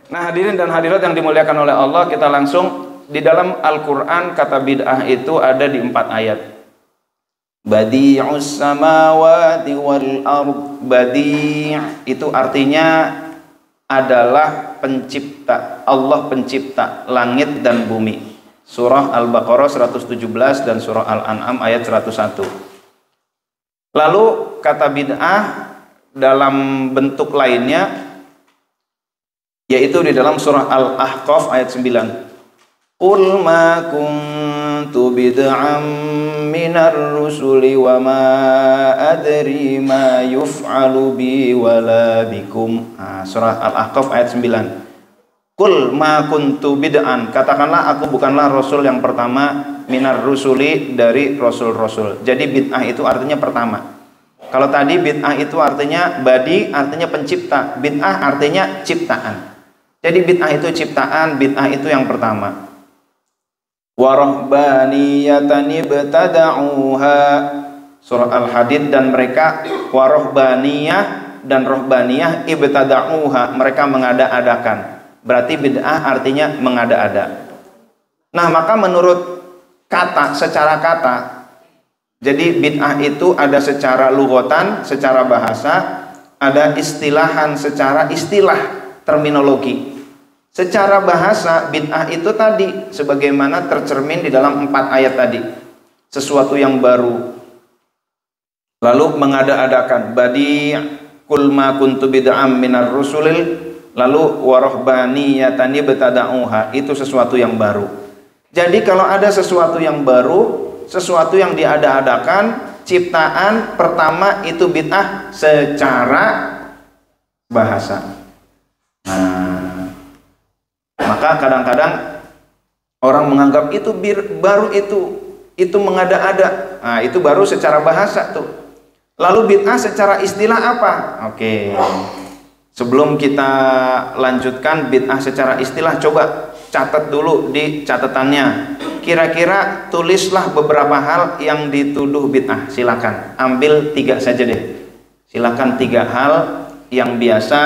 Nah, hadirin dan hadirat yang dimuliakan oleh Allah, kita langsung di dalam Al-Quran kata bid'ah itu ada di 4 ayat. Badi'us samawati wal ard. Badi' itu artinya adalah pencipta. Allah pencipta langit dan bumi. Surah Al-Baqarah 117 dan surah Al-An'am ayat 101. Lalu kata bid'ah dalam bentuk lainnya yaitu di dalam surah Al-Ahqaf ayat 9. Qul ma kuntu bid'am minar rusuli wa ma adri ma yuf'alu bi wala bikum. Surah Al-Ahqaf ayat 9. Qul ma kuntu bid'an, katakanlah aku bukanlah rasul yang pertama minar rusuli, dari rasul-rasul. Jadi bid'ah itu artinya pertama. Kalau tadi bid'ah itu artinya badi, artinya pencipta. Bid'ah artinya ciptaan. Jadi bid'ah itu ciptaan, bid'ah itu yang pertama. Warahbaniyatan ibtada'uha, surah Al-Hadid, dan mereka warahbaniyah dan rohbaniyah ibtada'uha, mereka mengada-adakan. Berarti bid'ah artinya mengada-ada. Nah, maka menurut kata, secara kata, jadi bid'ah itu ada secara lughatan, secara bahasa, ada istilahan secara istilah terminologi. Secara bahasa bid'ah itu tadi sebagaimana tercermin di dalam 4 ayat tadi, sesuatu yang baru. Lalu mengada-adakan, badi' kul ma kuntu bid'am minar rusulil, lalu warahbaniyatan ibtada'uha, itu sesuatu yang baru. Jadi kalau ada sesuatu yang baru, sesuatu yang diada-adakan, ciptaan pertama, itu bid'ah secara bahasa. Nah, maka kadang-kadang orang menganggap itu baru, itu mengada-ada. Nah, itu baru secara bahasa tuh. Lalu bid'ah secara istilah apa? Oke. Sebelum kita lanjutkan bid'ah secara istilah, coba catat dulu di catatannya. Kira-kira tulislah beberapa hal yang dituduh bid'ah. Silakan ambil 3 saja deh. Silakan 3 hal yang biasa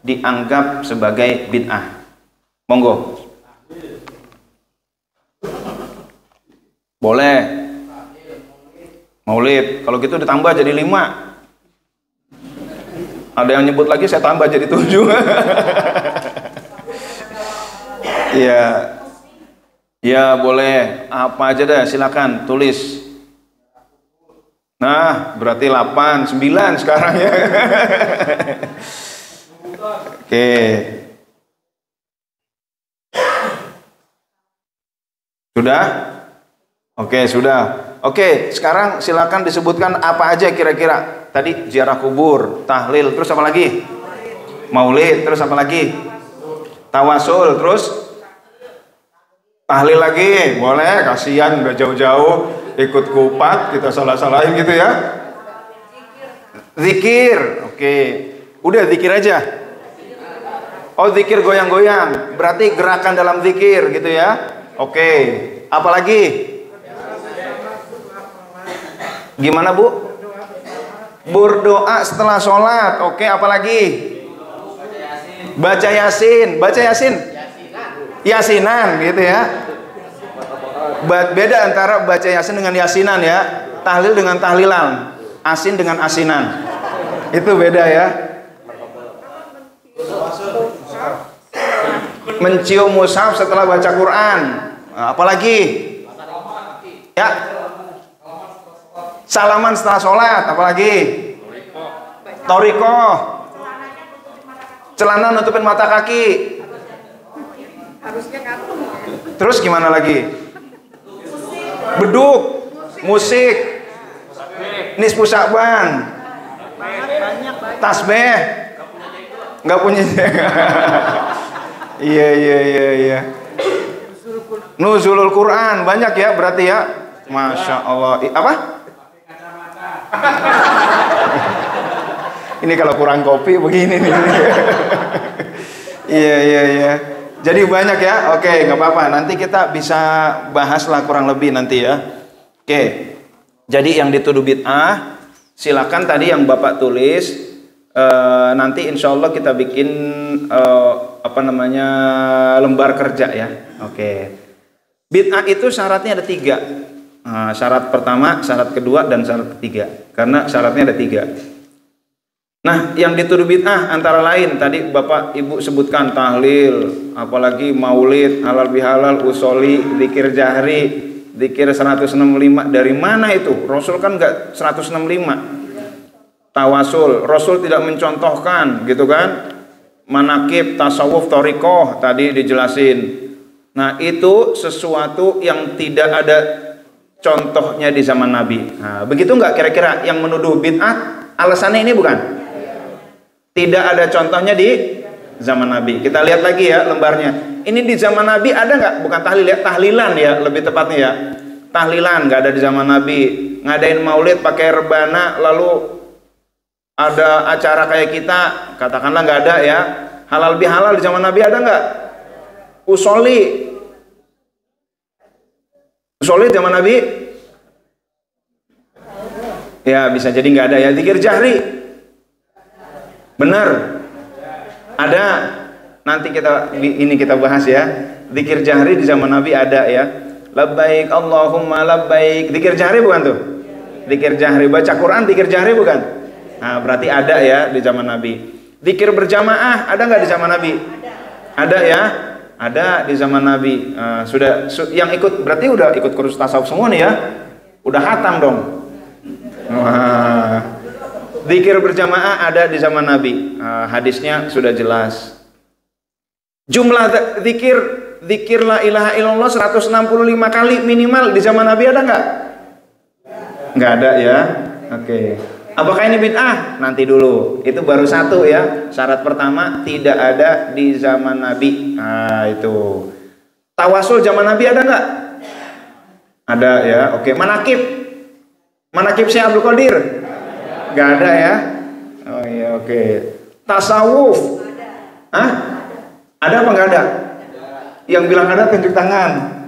dianggap sebagai bid'ah. Monggo. Boleh. Maulid. Kalau gitu ditambah jadi 5. Ada yang nyebut lagi, saya tambah jadi 7. Iya. Ya boleh. Apa aja dah, silakan tulis. Nah, berarti 8, 9 sekarang ya. Oke. Sudah? Oke, sudah. Oke, sekarang silakan disebutkan apa aja kira-kira. Tadi ziarah kubur, tahlil, terus apa lagi? Maulid, terus apa lagi? Tawasul, terus tahlil lagi. Boleh, kasihan udah jauh-jauh ikut kupat, kita salah-salahin gitu ya. Zikir. Oke. Udah zikir aja. Oh, zikir goyang-goyang. Berarti gerakan dalam zikir gitu ya. Oke, apalagi? Gimana Bu? Berdoa setelah sholat. Oke, apalagi? Baca Yasin. Baca Yasin? Yasinan gitu ya. Beda antara baca Yasin dengan Yasinan ya. Tahlil dengan tahlilan. Asin dengan asinan. Itu beda ya. Mencium mushaf setelah baca Quran. Apalagi? Ya. Salaman setelah sholat. Apalagi? Toriko. Celana nutupin mata kaki. Terus gimana lagi? Beduk. Musik. Nisfu Sya'ban. Tasbih. Nggak punya. Iya. Nuzulul Quran banyak ya berarti ya. Masya Allah. Apa? Ini kalau kurang kopi begini nih. Iya. Jadi banyak ya. Oke, nggak apa-apa. Nanti kita bisa bahaslah kurang lebih nanti ya. Oke. Jadi yang dituduh bid'ah, silakan tadi yang Bapak tulis. Nanti insya Allah kita bikin apa namanya lembar kerja ya. Oke. Bid'ah itu syaratnya ada 3. Syarat pertama, syarat kedua, dan syarat ketiga. Karena syaratnya ada 3. Nah, yang dituduh bid'ah antara lain tadi Bapak Ibu sebutkan tahlil, apalagi maulid, halal bihalal, usoli, zikir jahri, zikir 165. Dari mana itu? Rasul kan enggak 165. Tawasul, Rasul tidak mencontohkan, gitu kan? Manakib, tasawuf, thariqah tadi dijelasin. Nah, itu sesuatu yang tidak ada contohnya di zaman Nabi. Nah, begitu enggak kira-kira yang menuduh bid'ah? Alasannya ini bukan? Tidak ada contohnya di zaman Nabi. Kita lihat lagi ya lembarnya. Ini di zaman Nabi ada nggak? Bukan tahlil ya, tahlilan ya lebih tepatnya ya. Tahlilan nggak ada di zaman Nabi. Ngadain maulid pakai rebana, lalu ada acara kayak kita, katakanlah nggak ada ya. Halal bihalal di zaman Nabi ada nggak? Usoli di zaman Nabi? Ya bisa jadi nggak ada ya. Zikir jahri, benar, ada. Nanti kita bahas ya. Zikir jahri di zaman Nabi ada ya. Labbaik Allahumma labbaik. Zikir jahri bukan tuh? Zikir jahri, baca Quran zikir jahri bukan? Nah, berarti ada ya di zaman Nabi. Zikir berjamaah ada nggak di zaman Nabi? Ada ya. Ada di zaman Nabi. Yang ikut berarti udah ikut kursus tasawuf semua nih ya. Udah hatam dong. Wah. Zikir berjamaah ada di zaman Nabi. Hadisnya sudah jelas. Jumlah zikir la ilaha illallah 165 kali minimal di zaman Nabi ada nggak? Nggak ada ya. Oke. Apakah ini bid'ah? Nanti dulu. Itu baru 1 ya. Syarat pertama tidak ada di zaman Nabi. Nah, itu. Tawasul zaman Nabi ada nggak? Ada ya. Oke. Manakib Syekh Abdul Qadir? Nggak ada ya. Oh iya, oke. Tasawuf? Hah? Ada apa nggak ada? Yang bilang ada tunjuk tangan.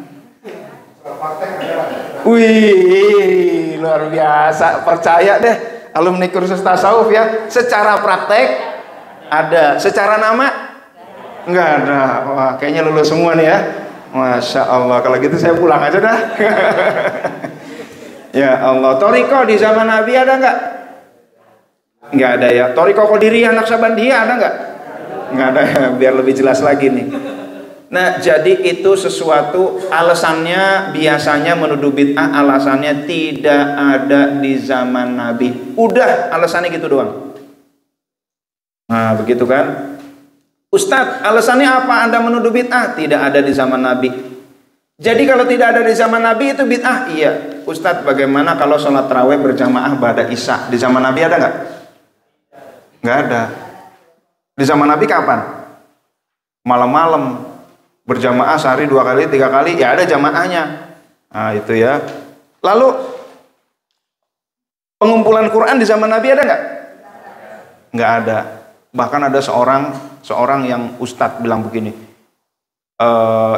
Wih, luar biasa. Percaya deh, alumni kursus tasawuf ya. Secara praktek ada, secara nama nggak ada. Wah, kayaknya lulus semua nih ya. Masya Allah. Kalau gitu saya pulang aja dah. Ya Allah. Thariqah di zaman Nabi ada nggak? Nggak ada ya. Thariqah Qadiriyah Naqsabandiyah ada nggak? Nggak ada ya. Biar lebih jelas lagi nih. Nah, jadi itu sesuatu alasannya biasanya menuduh bid'ah, alasannya tidak ada di zaman Nabi. Udah, alasannya gitu doang. Nah, begitu kan? Ustadz, alasannya apa Anda menuduh bid'ah? Tidak ada di zaman Nabi. Jadi kalau tidak ada di zaman Nabi itu bid'ah? Iya. Ustadz, bagaimana kalau sholat tarawih berjamaah ba'da isya? Di zaman Nabi ada nggak? Nggak ada. Di zaman Nabi kapan? Malam-malam. Berjamaah sehari 2 kali 3 kali ya ada jamaahnya. Nah itu ya. Lalu pengumpulan Quran di zaman Nabi ada nggak? Nggak ada. Bahkan ada seorang yang ustadz bilang begini,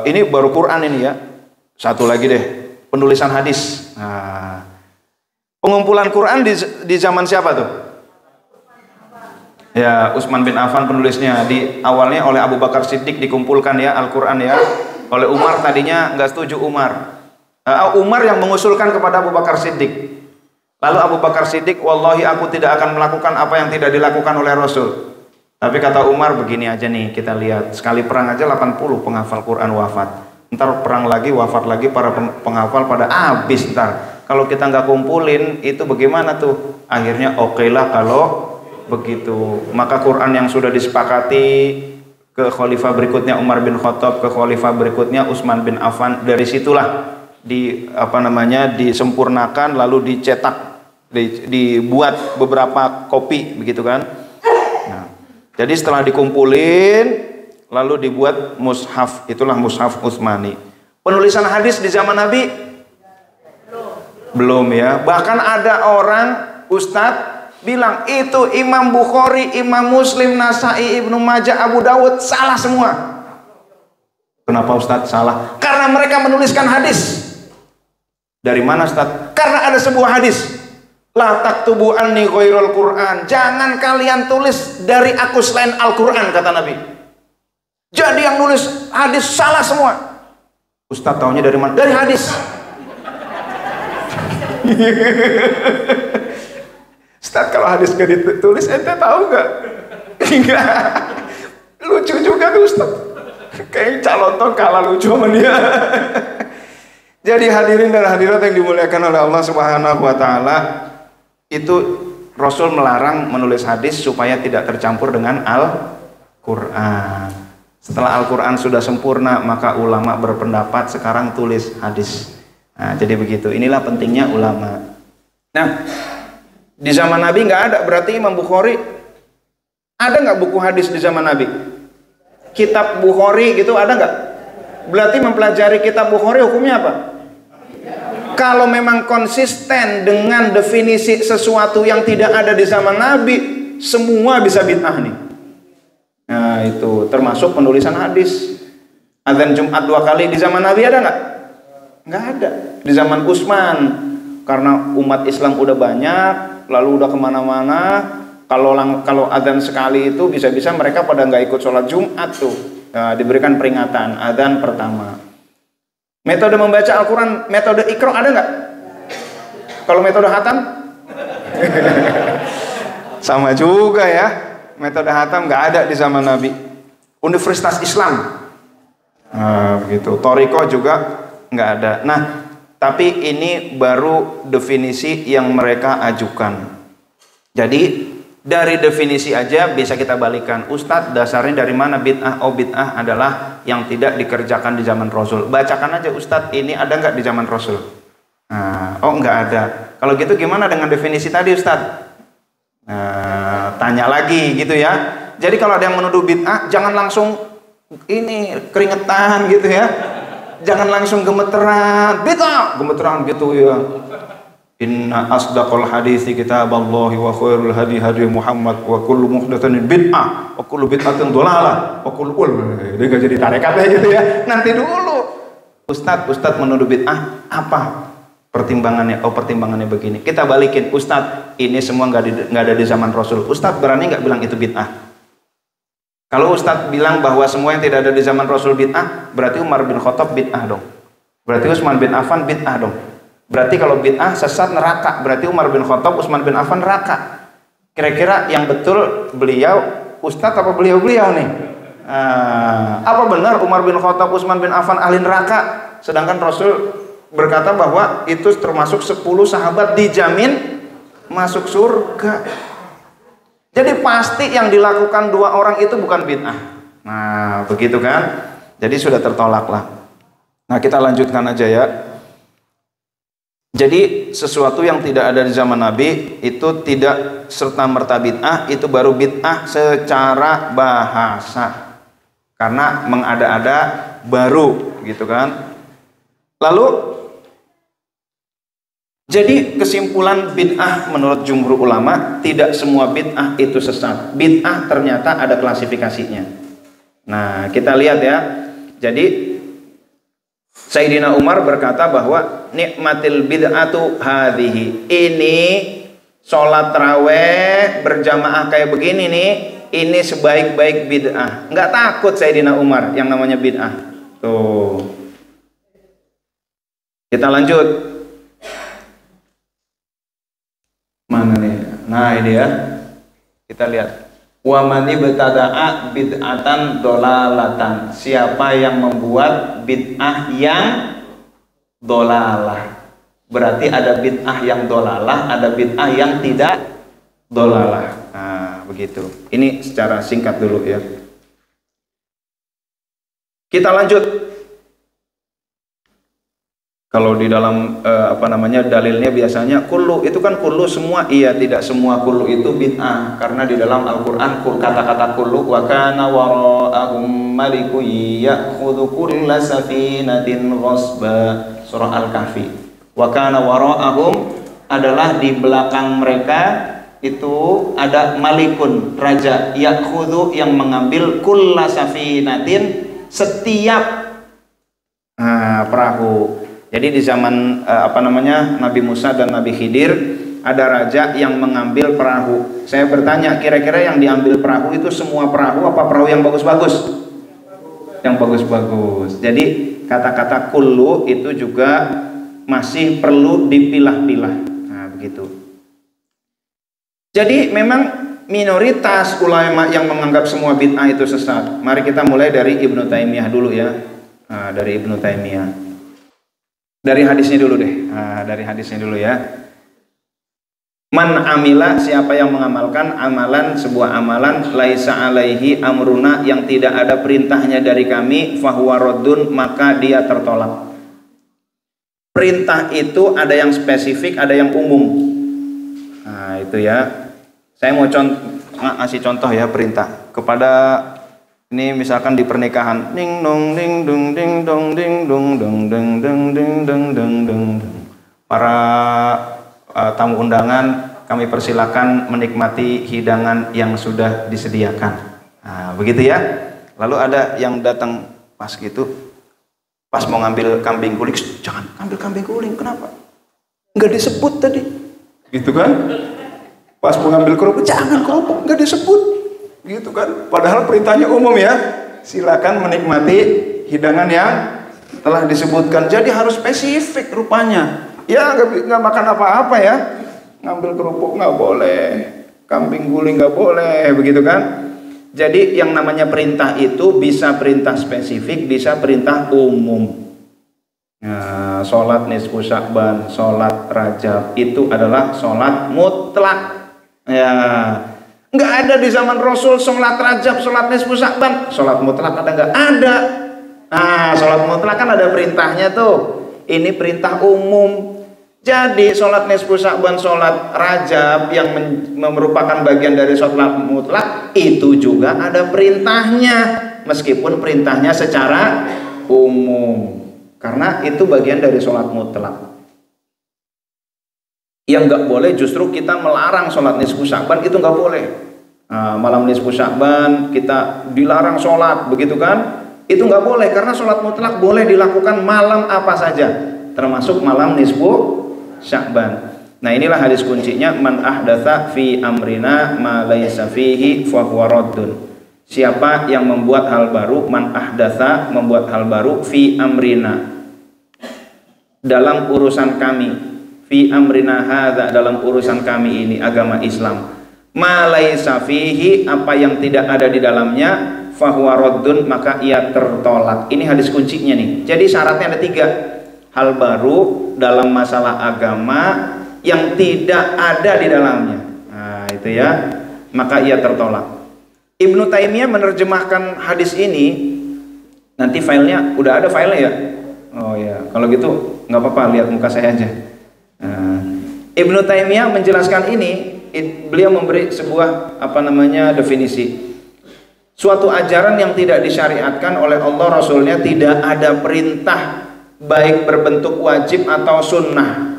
ini baru Quran ini ya. Satu lagi deh, penulisan hadis. Nah, pengumpulan Quran di zaman siapa tuh? Ya, Utsman bin Affan penulisnya. Di awalnya oleh Abu Bakar Siddiq dikumpulkan ya Al-Quran ya. Oleh Umar tadinya nggak setuju Umar. Umar yang mengusulkan kepada Abu Bakar Siddiq. Lalu Abu Bakar Siddiq, wallahi aku tidak akan melakukan apa yang tidak dilakukan oleh Rasul. Tapi kata Umar, begini aja nih kita lihat. Sekali perang aja 80 penghafal Quran wafat. Ntar perang lagi, wafat lagi, para penghafal pada habis ntar. Kalau kita nggak kumpulin, itu bagaimana tuh? Akhirnya okelah kalau begitu. Maka Quran yang sudah disepakati ke khalifah berikutnya Umar bin Khattab, ke khalifah berikutnya Utsman bin Affan, dari situlah disempurnakan lalu dicetak, dibuat beberapa kopi begitu kan. Nah, jadi setelah dikumpulin lalu dibuat mushaf, itulah mushaf Utsmani. Penulisan hadis di zaman Nabi belum ya. Bahkan ada orang ustadz bilang itu Imam Bukhari, Imam Muslim, Nasai, Ibnu Majah, Abu Dawud salah semua. Kenapa Ustadz salah? Karena mereka menuliskan hadis. Dari mana Ustadz? Karena ada sebuah hadis, la taktubu anni ghairul Quran. Jangan kalian tulis dari aku selain Al-Quran, kata Nabi. Jadi yang nulis hadis salah semua. Ustaz taunya dari mana? Dari hadis. Ustaz, kalau hadis gak ditulis ente tahu gak? Enggak. Lucu juga tuh Ustaz. Kayak calon toh kalah lucu sama dia. Jadi hadirin dan hadirat yang dimuliakan oleh Allah Subhanahu wa taala, itu Rasul melarang menulis hadis supaya tidak tercampur dengan Al-Qur'an. Setelah Al-Qur'an sudah sempurna, maka ulama berpendapat sekarang tulis hadis. Nah, jadi begitu. Inilah pentingnya ulama. Nah, di zaman Nabi nggak ada, berarti Imam Bukhari ada nggak buku hadis di zaman Nabi? Kitab Bukhari gitu ada nggak? Berarti mempelajari kitab Bukhari hukumnya apa? Kalau memang konsisten dengan definisi sesuatu yang tidak ada di zaman Nabi, semua bisa bid'ah nih. Nah itu termasuk penulisan hadis. Azan Jumat 2 kali di zaman Nabi ada nggak? Nggak ada. Di zaman Utsman, karena umat Islam udah banyak, lalu udah kemana-mana. Kalau azan sekali itu bisa-bisa mereka pada nggak ikut sholat Jumat tuh. Nah, diberikan peringatan azan pertama. Metode membaca Al-Quran, metode Iqra ada nggak? Kalau metode hatam? Sama juga ya. Metode hatam nggak ada di zaman Nabi. Universitas Islam, gitu. Thariqah juga nggak ada. Nah, tapi ini baru definisi yang mereka ajukan. Jadi dari definisi aja bisa kita balikan. Ustadz, dasarnya dari mana bid'ah? Oh, bid'ah adalah yang tidak dikerjakan di zaman Rasul. Bacakan aja Ustadz, ini ada nggak di zaman Rasul? Nah, oh nggak ada. Kalau gitu gimana dengan definisi tadi Ustadz? Tanya lagi gitu ya. Jadi kalau ada yang menuduh bid'ah, jangan langsung ini keringetan gitu ya. Jangan langsung gemeteran. Bid'ah, gemeteran gitu ya. Inna asdaqal hadithi kitaballahi wa khairul hadi hadi Muhammad wa kullu muhdatsatin bid'ah wa kullu bid'atin dhalalah wa kullu dia enggak jadi tarekatnya gitu ya. Nanti dulu. Ustadz menuduh bid'ah apa pertimbangannya? Oh, pertimbangannya begini. Kita balikin, Ustadz, ini semua enggak ada di zaman Rasul. Ustadz berani enggak bilang itu bid'ah? Kalau Ustadz bilang bahwa semua yang tidak ada di zaman Rasul bid'ah, berarti Umar bin Khattab bid'ah dong. Berarti Utsman bin Affan bid'ah dong. Berarti kalau bid'ah sesat neraka, berarti Umar bin Khattab, Utsman bin Affan neraka. Kira-kira yang betul beliau Ustadz apa beliau-beliau nih? Apa benar Umar bin Khattab, Utsman bin Affan ahli neraka? Sedangkan Rasul berkata bahwa itu termasuk 10 sahabat dijamin masuk surga. Jadi pasti yang dilakukan 2 orang itu bukan bid'ah. Nah begitu kan? Jadi sudah tertolak lah. Nah kita lanjutkan aja ya. Jadi sesuatu yang tidak ada di zaman Nabi itu tidak serta-merta bid'ah, itu baru bid'ah secara bahasa. Karena mengada-ada baru gitu kan. Lalu jadi kesimpulan bid'ah menurut jumhur ulama, tidak semua bid'ah itu sesat. Bid'ah ternyata ada klasifikasinya. Nah, kita lihat ya. Jadi Sayyidina Umar berkata bahwa nikmatil bid'atu hadhihi. Ini sholat taraweh berjamaah kayak begini nih, ini sebaik-baik bid'ah. Nggak takut Sayyidina Umar yang namanya bid'ah. Tuh. Kita lanjut. Mana nih? Nah ini ya. Kita lihat. Wa man ibtada'a bid'atan dolalatan. Siapa yang membuat bid'ah yang dolalah. Berarti ada bid'ah yang dolalah, ada bid'ah yang tidak dolalah. Nah, begitu. Ini secara singkat dulu ya. Kita lanjut. Kalau di dalam dalilnya biasanya kullu, itu kan kullu semua. Iya, tidak semua kullu itu bid'ah, karena di dalam Al-Qur'an kata-kata kullu wa kana wara'ahum malikun ya'khudhu kulla safinatin ghasba, surah Al-Kahfi. Wa kana wara'ahum adalah di belakang mereka itu ada malikun, raja, ya'khudhu yang mengambil kulla safinatin, setiap perahu. Jadi di zaman Nabi Musa dan Nabi Khidir ada raja yang mengambil perahu. Saya bertanya, kira-kira yang diambil perahu itu semua perahu apa perahu yang bagus-bagus? yang bagus-bagus. Jadi kata-kata kullu itu juga masih perlu dipilah-pilah. Nah, begitu. Jadi memang minoritas ulama yang menganggap semua bid'ah itu sesat. Mari kita mulai dari Ibnu Taimiyah dulu ya. Nah, dari Ibnu Taimiyah. Dari hadisnya dulu deh. Nah, dari hadisnya dulu ya. Man amila, siapa yang mengamalkan amalan, sebuah amalan laisa alaihi amruna, yang tidak ada perintahnya dari kami, fahuwa raddun, maka dia tertolak. Perintah itu ada yang spesifik, ada yang umum. Nah, itu ya. Saya mau ngasih contoh ya perintah kepada ini misalkan di pernikahan. Ding dong ding dong ding dong ding dong dong ding dong ding dong dong dong. Para tamu undangan, kami persilakan menikmati hidangan yang sudah disediakan. Nah, begitu ya. Lalu ada yang datang pas gitu, pas mau ngambil kambing guling, jangan ambil kambing guling, kenapa? Nggak disebut tadi, gitu kan? Pas mau ngambil kerupuk, jangan kerupuk, nggak disebut, gitu kan? Padahal perintahnya umum ya, silakan menikmati hidangan yang telah disebutkan. Jadi harus spesifik rupanya. Ya nggak makan apa-apa ya, ngambil kerupuk nggak boleh, kambing guling nggak boleh, begitu kan? Jadi yang namanya perintah itu bisa perintah spesifik, bisa perintah umum. Nah, sholat nisfu Sya'ban, sholat Rajab itu adalah sholat mutlak. Ya, nggak ada di zaman Rasul sholat Rajab, sholat nisfu Sya'ban, sholat mutlak ada nggak? Ada. Nah, sholat mutlak kan ada perintahnya tuh. Ini perintah umum. Jadi sholat nisfu Sya'ban, sholat Rajab yang merupakan bagian dari sholat mutlak itu juga ada perintahnya, meskipun perintahnya secara umum, karena itu bagian dari sholat mutlak. Yang nggak boleh justru kita melarang sholat nisfu Sya'ban, itu nggak boleh. Nah, malam nisfu Sya'ban kita dilarang sholat, begitu kan? Itu nggak boleh, karena sholat mutlak boleh dilakukan malam apa saja, termasuk malam nisfu Sya'ban. Nah, inilah hadis kuncinya, man ahdatsa fi amrina ma laisa fihi fa huwa raddun. Siapa yang membuat hal baru, man ahdatsa, membuat hal baru, fi amrina, dalam urusan kami, fi amrina hadza, dalam urusan kami ini agama Islam, ma laisa fihi, apa yang tidak ada di dalamnya, fa huwa raddun, maka ia tertolak. Ini hadis kuncinya nih. Jadi syaratnya ada 3. Hal baru dalam masalah agama yang tidak ada di dalamnya. Nah, itu ya, maka ia tertolak. Ibnu Taimiyah menerjemahkan hadis ini. Nanti filenya udah ada filenya ya? Oh ya, kalau gitu nggak apa-apa, lihat muka saya aja. Nah, Ibnu Taimiyah menjelaskan ini, beliau memberi sebuah definisi. Suatu ajaran yang tidak disyariatkan oleh Allah Rasulnya, tidak ada perintah baik berbentuk wajib atau sunnah.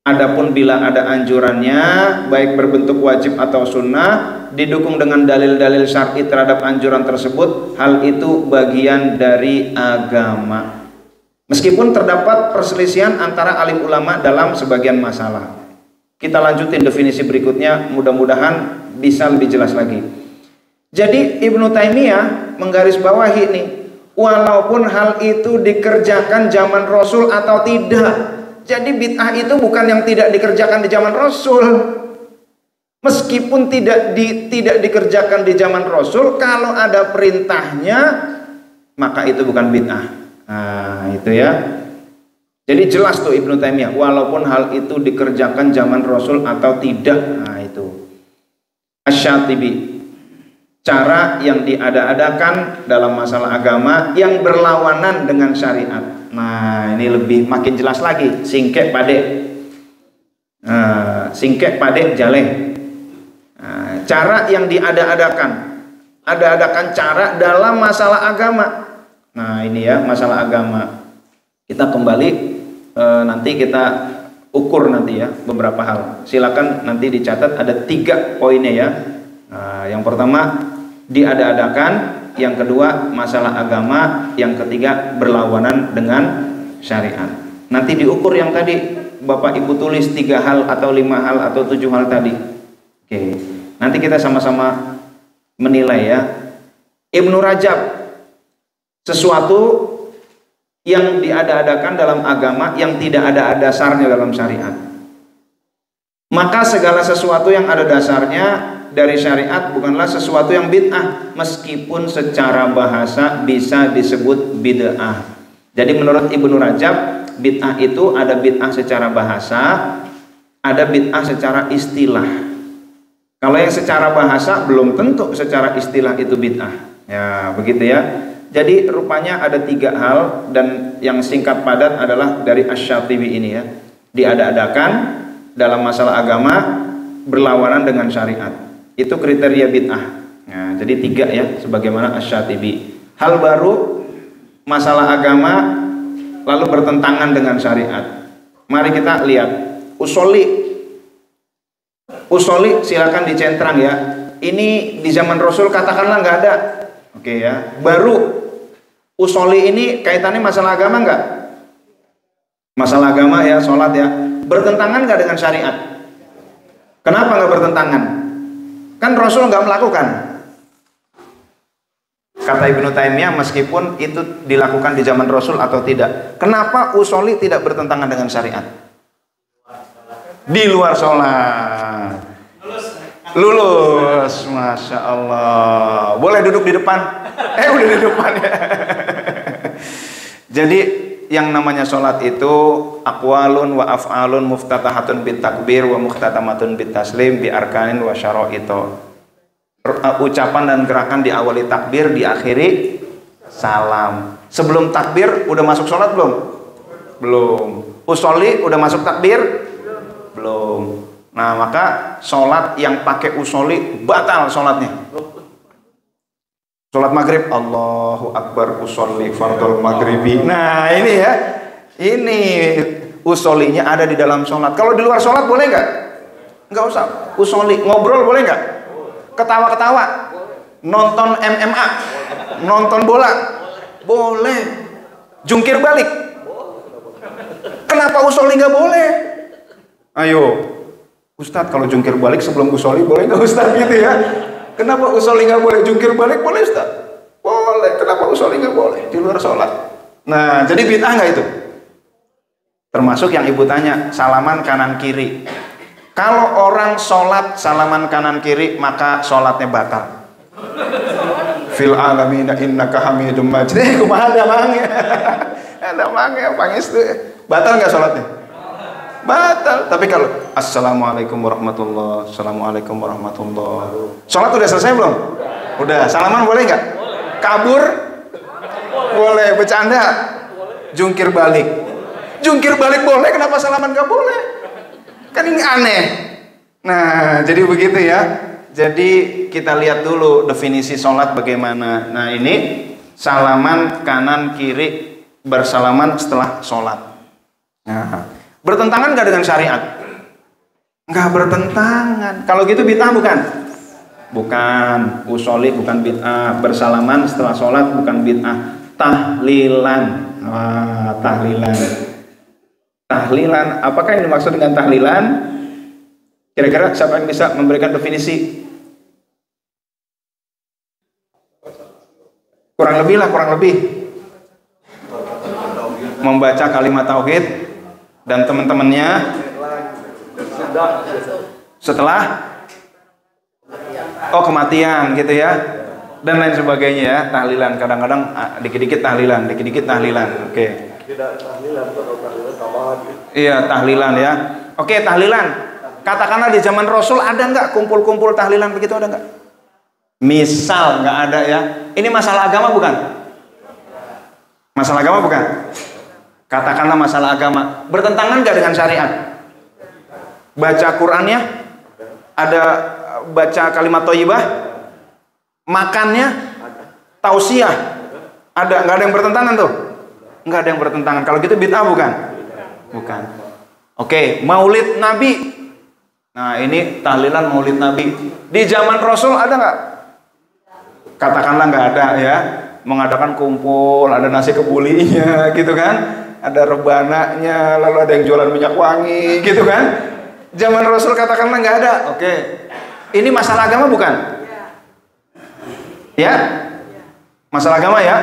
Adapun bila ada anjurannya baik berbentuk wajib atau sunnah, didukung dengan dalil-dalil syar'i terhadap anjuran tersebut, hal itu bagian dari agama. Meskipun terdapat perselisihan antara alim ulama dalam sebagian masalah. Kita lanjutin definisi berikutnya, mudah-mudahan bisa lebih jelas lagi. Jadi Ibnu Taimiyah menggarisbawahi nih, walaupun hal itu dikerjakan zaman Rasul atau tidak. Jadi bid'ah itu bukan yang tidak dikerjakan di zaman Rasul. Meskipun tidak dikerjakan di zaman Rasul, kalau ada perintahnya, maka itu bukan bid'ah. Nah, itu ya. Jadi jelas tuh Ibnu Taimiyah, walaupun hal itu dikerjakan zaman Rasul atau tidak. Nah, itu. Asy-Syatibi, cara yang diada-adakan dalam masalah agama yang berlawanan dengan syariat. Nah, ini lebih makin jelas lagi. Singkek pade, singkek pade jaleh. Nah, cara yang diada-adakan, ada-adakan cara dalam masalah agama. Nah, ini ya, masalah agama. Kita kembali nanti kita ukur nanti ya beberapa hal. Silakan nanti dicatat, ada 3 poinnya ya. Nah, yang pertama diada-adakan, yang kedua masalah agama, yang ketiga berlawanan dengan syariat. Nanti diukur yang tadi Bapak Ibu tulis 3 hal atau 5 hal atau 7 hal tadi. Oke, nanti kita sama-sama menilai ya. Ibnu Rajab sesuatu yang diada-adakan dalam agama yang tidak ada dasarnya dalam syariat. Maka segala sesuatu yang ada dasarnya dari syariat bukanlah sesuatu yang bid'ah, meskipun secara bahasa bisa disebut bid'ah. Jadi menurut Ibnu Rajab, bid'ah itu ada bid'ah secara bahasa, ada bid'ah secara istilah. Kalau yang secara bahasa belum tentu secara istilah itu bid'ah. Ya, begitu ya. Jadi rupanya ada 3 hal, dan yang singkat padat adalah dari Asy-Syatibi ini ya. Diada-adakan dalam masalah agama berlawanan dengan syariat. Itu kriteria bid'ah. Nah, jadi 3 ya, sebagaimana Asy-Syatibi. Hal baru, masalah agama lalu bertentangan dengan syariat. Mari kita lihat usoli silakan dicentrang ya. Ini di zaman Rasul katakanlah nggak ada. Oke ya. Baru usoli ini kaitannya masalah agama nggak? Masalah agama ya, sholat ya. Bertentangan nggak dengan syariat? Kenapa nggak bertentangan? Kan Rasul nggak melakukan. Kata Ibnu Taimiyah, meskipun itu dilakukan di zaman Rasul atau tidak, kenapa usoli tidak bertentangan dengan syariat? Di luar sholat. Lulus, Masya Allah. Boleh duduk di depan? Udah di depan ya. Jadi yang namanya sholat itu aqwalun wa af'alun muftatahatun bit takbir wa muhtatamatun bit taslim bi arkanin wa syara'ito. Ucapan dan gerakan diawali takbir, diakhiri salam. Sebelum takbir udah masuk sholat belum? Belum. Usolli udah masuk takbir? Belum. Nah, maka sholat yang pakai usolli batal sholatnya. Sholat maghrib, Allahu Akbar usolli fardul maghribi. Nah ini ya, ini usollinya ada di dalam sholat. Kalau di luar sholat boleh nggak? Nggak usah. Usolli, ngobrol boleh nggak? Ketawa-ketawa, nonton MMA, nonton bola, boleh. Jungkir balik, kenapa usolli nggak boleh? Ayo, Ustadz, kalau jungkir balik sebelum usolli boleh nggak Ustadz gitu ya? Kenapa usolli nggak boleh? Jungkir balik boleh Ustadz? Boleh. Kenapa usolli nggak boleh? Di luar sholat. Nah, jadi bid'ah nggak itu? Termasuk yang ibu tanya, salaman kanan kiri. Kalau orang sholat salaman kanan kiri, maka sholatnya batal. Fil alamina innaka hamidum majid. Kumaha ada mangnya? Ada mangnya, pangestu. Batal nggak sholatnya? Batal. Tapi kalau assalamualaikum warahmatullah, assalamualaikum warahmatullah, sholat udah selesai belum? Udah. Salaman boleh nggak? Kabur boleh. Bercanda, jungkir balik boleh. Kenapa salaman nggak boleh? Kan ini aneh. Nah, jadi begitu ya. Jadi kita lihat dulu definisi sholat bagaimana. Nah, ini salaman kanan kiri, bersalaman setelah sholat. Nah, bertentangan nggak dengan syariat? Nggak bertentangan. Kalau gitu bid'ah bukan? Bukan. Usolli bukan bid'ah. Bersalaman setelah sholat bukan bid'ah. Tahlilan. Tahlilan. Apakah yang dimaksud dengan tahlilan? Kira-kira siapa yang bisa memberikan definisi? Kurang lebih. Membaca kalimat tauhid dan teman-temannya setelah kematian gitu ya, dan lain sebagainya ya. Tahlilan, kadang-kadang dikit-dikit tahlilan. Oke. Tidak tahlilan atau tahlilan tambahan. Iya, tahlilan ya. Oke, tahlilan. Katakanlah di zaman Rasul ada nggak kumpul-kumpul tahlilan begitu, ada nggak? Misal nggak ada ya. Ini masalah agama bukan? Masalah agama bukan? Katakanlah masalah agama. Bertentangan nggak dengan syariat? Baca Qur'annya, ada baca kalimat thayyibah, makannya, tausiah, ada nggak ada yang bertentangan tuh? Nggak ada yang bertentangan. Kalau gitu bid'ah bukan? Bukan. Oke, maulid Nabi. Nah, ini tahlilan maulid Nabi. Di zaman Rasul ada nggak? Katakanlah nggak ada ya. Mengadakan kumpul, ada nasi kebulinya gitu kan, ada rebananya, lalu ada yang jualan minyak wangi gitu kan. Zaman Rasul katakanlah nggak ada. Oke. Ini masalah agama bukan? Ya? Masalah agama ya?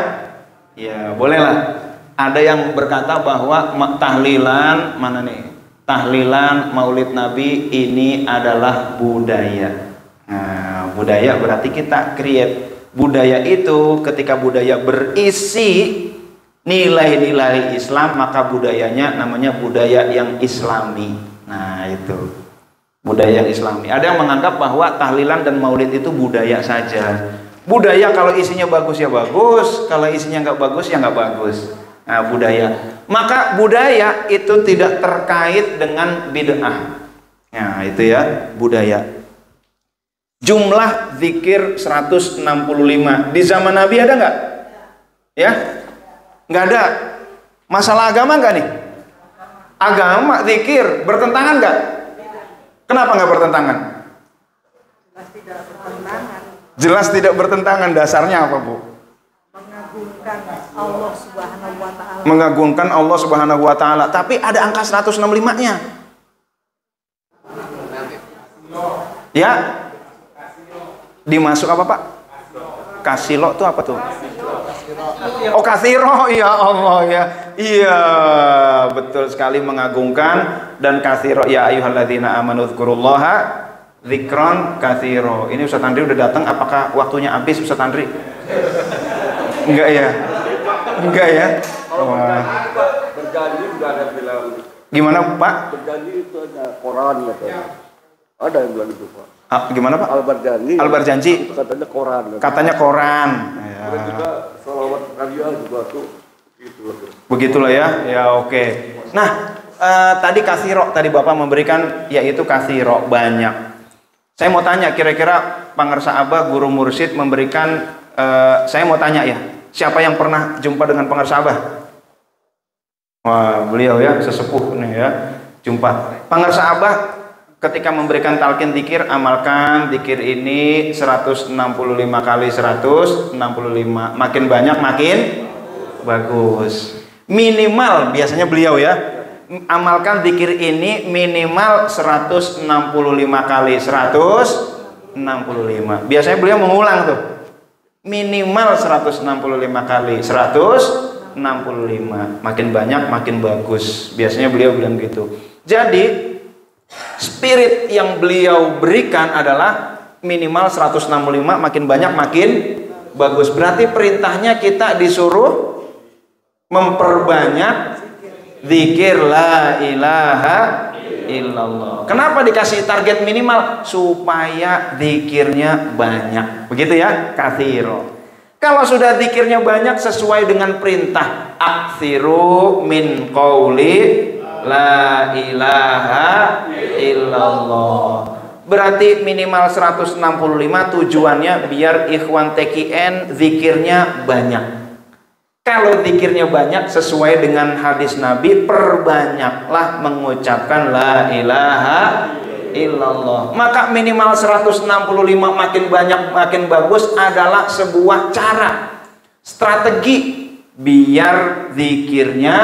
Ya, bolehlah. Ada yang berkata bahwa tahlilan mana nih? Tahlilan Maulid Nabi ini adalah budaya. Nah, budaya berarti kita create. Budaya itu ketika budaya berisi nilai-nilai Islam, maka budayanya namanya budaya yang Islami. Nah, itu budaya yang Islami. Ada yang menganggap bahwa tahlilan dan maulid itu budaya saja. Budaya kalau isinya bagus ya bagus, kalau isinya nggak bagus ya nggak bagus. Nah, budaya. Maka budaya itu tidak terkait dengan bid'ah. Nah, itu ya, budaya. Jumlah zikir 165. Di zaman Nabi ada nggak? Ya? Nggak ada. Masalah agama nggak nih? Agama, zikir, bertentangan nggak? Kenapa nggak bertentangan? Jelas tidak bertentangan. Jelas tidak bertentangan. Dasarnya apa, Bu? Mengagungkan Allah Subhanahu wa Ta'ala. Mengagungkan Allah Subhanahu wa Ta'ala. Tapi ada angka 165-nya. Ya? Dimasuk apa, Pak? Kasilo itu apa tuh? Oh, kathiro, ya Allah ya. Iya, betul sekali, mengagungkan. Dan kathiro, ya ayyuhalladzina amanu dzkurullaha dzikron kathiro. Ini Ustaz Andri udah datang, apakah waktunya habis Ustaz Andri? Enggak ya? Enggak ya? Kalau berjanji juga ada bilang. Gimana, Pak? Berjanji itu ada Quran katanya. Ada yang bilang itu, Pak. Gimana, Pak? Al-Barjanji. Al-Barjanji. Itu katanya Quran. Katanya Quran. Ya. Ada juga sholawat Nabiya juga tuh gitu. Begitulah ya. Ya, oke. Nah, tadi kathiro, tadi Bapak memberikan yaitu kathiro, banyak. Saya mau tanya, kira-kira Pangersa Abah guru mursyid memberikan, saya mau tanya ya, siapa yang pernah jumpa dengan Pangersa Abah? Wah, beliau ya, sesepuh nih ya, jumpa. Pangersa Abah ketika memberikan talqin dzikir, amalkan dzikir ini 165 kali 165. Makin banyak makin bagus. Minimal biasanya beliau ya, amalkan dzikir ini minimal 165 kali 165. Biasanya beliau mengulang tuh. Minimal 165 kali 165. Makin banyak makin bagus. Biasanya beliau bilang gitu. Jadi spirit yang beliau berikan adalah minimal 165, makin banyak makin bagus. Berarti perintahnya kita disuruh memperbanyak zikir la ilaha illallah. Kenapa dikasih target minimal? Supaya zikirnya banyak. Begitu ya, kathiro. Kalau sudah zikirnya banyak sesuai dengan perintah, aksiru min qauli la ilaha illallah. Berarti minimal 165, tujuannya biar ikhwan TKN zikirnya banyak. Kalau zikirnya banyak sesuai dengan hadis Nabi, perbanyaklah mengucapkan la ilaha illallah. Maka minimal 165 makin banyak makin bagus adalah sebuah cara, strategi biar zikirnya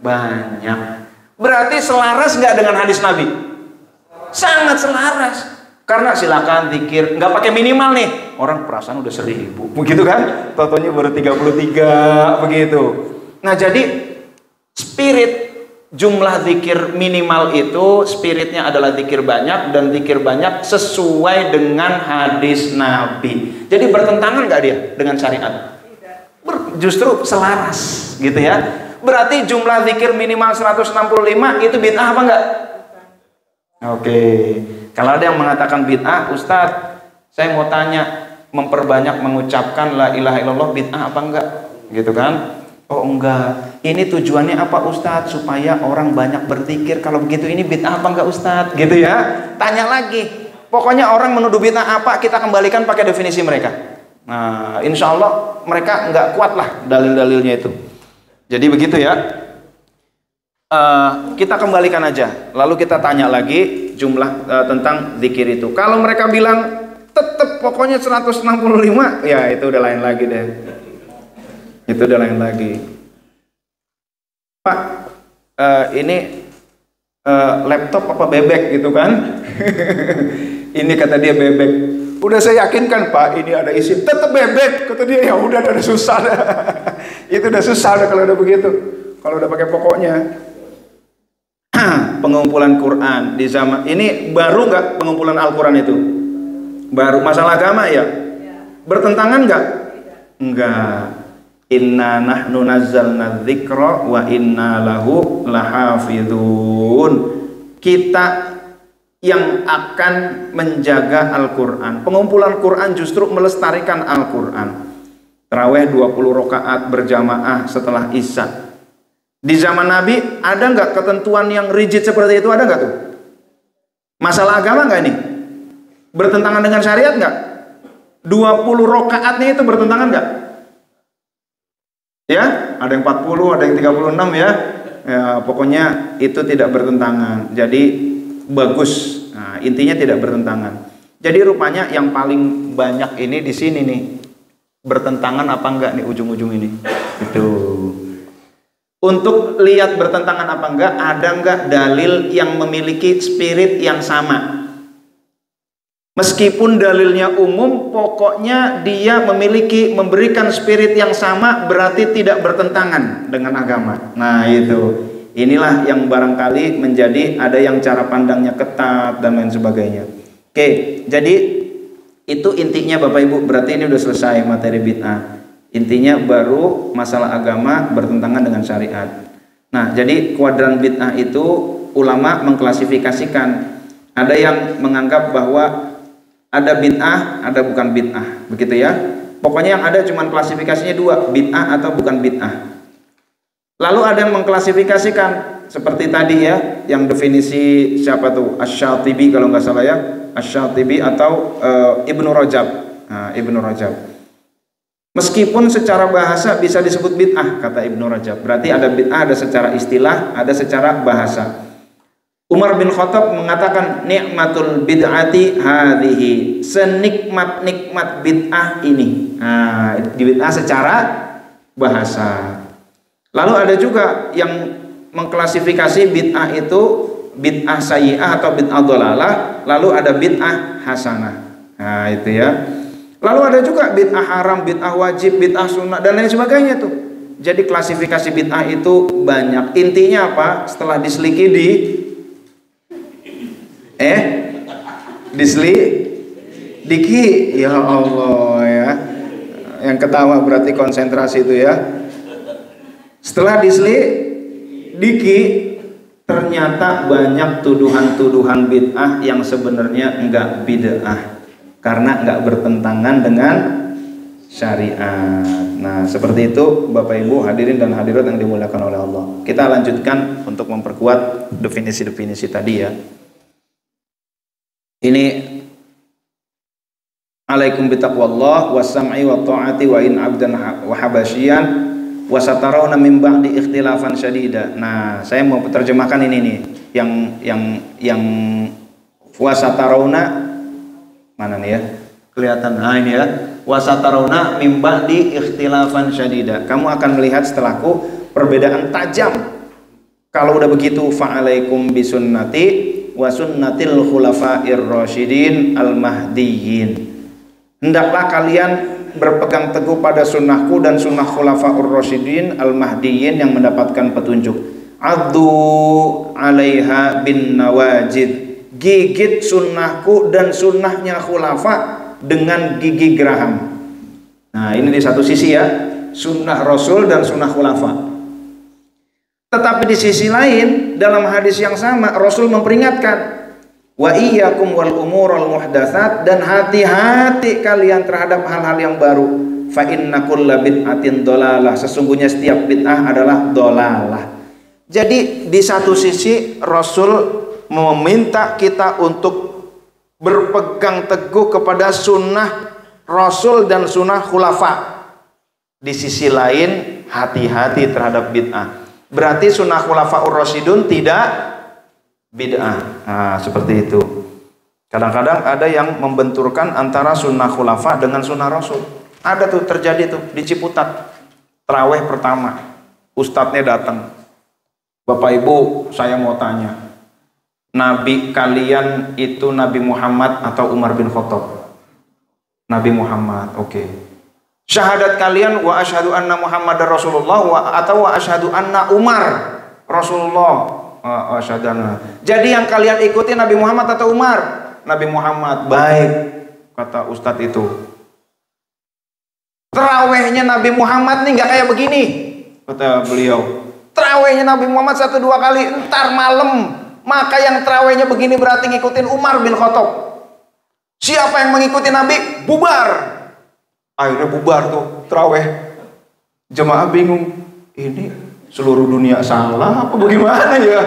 banyak. Berarti selaras nggak dengan hadis Nabi? Sangat selaras. Karena silakan zikir, nggak pakai minimal nih. Orang perasaan udah 1000, begitu kan? Totonya baru 33, begitu. Nah, jadi spirit jumlah zikir minimal itu, spiritnya adalah zikir banyak, dan zikir banyak sesuai dengan hadis Nabi. Jadi bertentangan nggak dia dengan syariat? Justru selaras, gitu ya. Berarti jumlah zikir minimal 165 itu bid'ah apa enggak? Oke. Kalau ada yang mengatakan bid'ah, Ustadz, saya mau tanya, memperbanyak mengucapkan la ilaha illallah bid'ah apa enggak? Gitu kan? Oh enggak. Ini tujuannya apa Ustadz? Supaya orang banyak berzikir. Kalau begitu ini bid'ah apa enggak Ustadz? Gitu ya. Tanya lagi. Pokoknya orang menuduh bid'ah apa, kita kembalikan pakai definisi mereka. Nah, insya Allah mereka enggak kuat lah dalil-dalilnya itu. Jadi begitu ya. Kita kembalikan aja, lalu kita tanya lagi jumlah tentang zikir itu. Kalau mereka bilang tetap pokoknya 165, ya itu udah lain lagi deh. Itu udah lain lagi. Pak, ini laptop apa bebek gitu kan? Ini kata dia bebek. Udah saya yakinkan Pak, ini ada isi, tetap bebek. Kata dia, ya udah susah. Itu udah susah kalau udah begitu. Kalau udah pakai pokoknya. Pengumpulan Quran di zaman ini baru nggak pengumpulan Al-Quran itu? Baru. Masalah agama ya? Bertentangan nggak? Enggak. Inna nahnu nazzalna dzikra wa inna lahu lahafidhun. Kita yang akan menjaga Al-Quran. Pengumpulan Quran justru melestarikan Al-Quran. Tarawih 20 rakaat berjamaah setelah Isya. Di zaman Nabi ada nggak ketentuan yang rigid seperti itu? Ada nggak tuh? Masalah agama nggak ini? Bertentangan dengan syariat nggak? 20 rakaatnya itu bertentangan nggak? Ya, ada yang 40, ada yang 36 ya. Ya, pokoknya itu tidak bertentangan. Jadi bagus. Nah, intinya tidak bertentangan. Jadi rupanya yang paling banyak ini di sini nih. Bertentangan apa enggak nih ujung-ujung ini? Itu. Untuk lihat bertentangan apa enggak, ada enggak dalil yang memiliki spirit yang sama? Meskipun dalilnya umum, pokoknya dia memberikan spirit yang sama, berarti tidak bertentangan dengan agama. Nah, itu. Inilah yang barangkali menjadi ada yang cara pandangnya ketat dan lain sebagainya. Oke, jadi itu intinya Bapak Ibu. Berarti ini udah selesai materi bid'ah. Intinya baru masalah agama bertentangan dengan syariat. Nah, jadi kuadran bid'ah itu ulama mengklasifikasikan. Ada yang menganggap bahwa ada bid'ah, ada bukan bid'ah, begitu ya. Pokoknya yang ada cuma klasifikasinya dua, bid'ah atau bukan bid'ah. Lalu ada yang mengklasifikasikan seperti tadi ya, yang definisi siapa tuh? Asy-Syatibi kalau nggak salah ya, Asy-Syatibi atau Ibnu Rajab. Nah, Ibnu Rajab. Meskipun secara bahasa bisa disebut bid'ah, kata Ibnu Rajab. Berarti ada bid'ah, ada secara istilah, ada secara bahasa. Umar bin Khattab mengatakan nikmatul bid'ati hadhihi, senikmat-nikmat bid'ah ini. Nah, di bid'ah secara bahasa. Lalu ada juga yang mengklasifikasi bid'ah itu bid'ah sayyi'ah atau bid'ah dhalalah, lalu ada bid'ah hasanah. Nah, itu ya. Lalu ada juga bid'ah haram, bid'ah wajib, bid'ah sunnah dan lain sebagainya tuh. Jadi klasifikasi bid'ah itu banyak. Intinya apa? Setelah diselidiki diselidiki, ya Allah ya. Yang ketawa berarti konsentrasi itu ya. Setelah diselidiki, ternyata banyak tuduhan-tuduhan bid'ah yang sebenarnya enggak bid'ah karena enggak bertentangan dengan syariat. Nah, seperti itu Bapak Ibu hadirin dan hadirat yang dimuliakan oleh Allah. Kita lanjutkan untuk memperkuat definisi-definisi tadi ya. Ini alaikum bitaqwallah was-sam'i wa ta'ati wa in 'abdan wa habasyian wa satarawna min ba'di ikhtilafan syadida. Nah, saya mau terjemahkan ini nih, yang wa satarawna mana nih ya? Kelihatan. Nah, ini ya. Wa satarawna min ba'di ikhtilafan syadida. Kamu akan melihat setelahku perbedaan tajam. Kalau udah begitu fa'alaikum bisunnati wa sunnatil khulafa'ir rasyidin al-mahdiyyin. Hendaklah kalian berpegang teguh pada sunnahku dan sunnah khulafa'ur rasyidin al-mahdiyyin yang mendapatkan petunjuk. Addu 'alaiha bin nawajid. Gigit sunnahku dan sunnahnya khulafa dengan gigi geraham. Nah, ini di satu sisi ya, sunnah Rasul dan sunnah khulafa. Tetapi di sisi lain, dalam hadis yang sama Rasul memperingatkan, wa iyyakum wal umural muhdatsat, dan hati-hati kalian terhadap hal-hal yang baru. Fa inna kulla bid'atin dhalalah, sesungguhnya setiap bid'ah adalah dhalalah. Jadi di satu sisi Rasul meminta kita untuk berpegang teguh kepada sunnah Rasul dan sunnah khulafa. Di sisi lain hati-hati terhadap bid'ah. Berarti sunnah khulafa'ur rasyidun tidak bid'ah. Nah, seperti itu. Kadang-kadang ada yang membenturkan antara sunnah khulafa dengan sunnah Rasul. Ada tuh, terjadi tuh di Ciputat. Tarawih pertama, ustadznya datang. Bapak Ibu, saya mau tanya, Nabi kalian itu Nabi Muhammad atau Umar bin Khattab? Nabi Muhammad. Oke. Syahadat kalian wa asyhadu anna Muhammadar Rasulullah atau wa asyhadu anna Umar Rasulullah. Jadi yang kalian ikuti Nabi Muhammad atau Umar? Nabi Muhammad. Baik, kata Ustadz itu. Terawihnya Nabi Muhammad nih nggak kayak begini, kata beliau. Terawihnya Nabi Muhammad 1-2 kali, entar malam. Maka yang terawihnya begini berarti ngikutin Umar bin Khattab. Siapa yang mengikuti Nabi? Bubar. Akhirnya bubar tuh terawih. Jemaah bingung. Ini seluruh dunia salah apa bagaimana ya?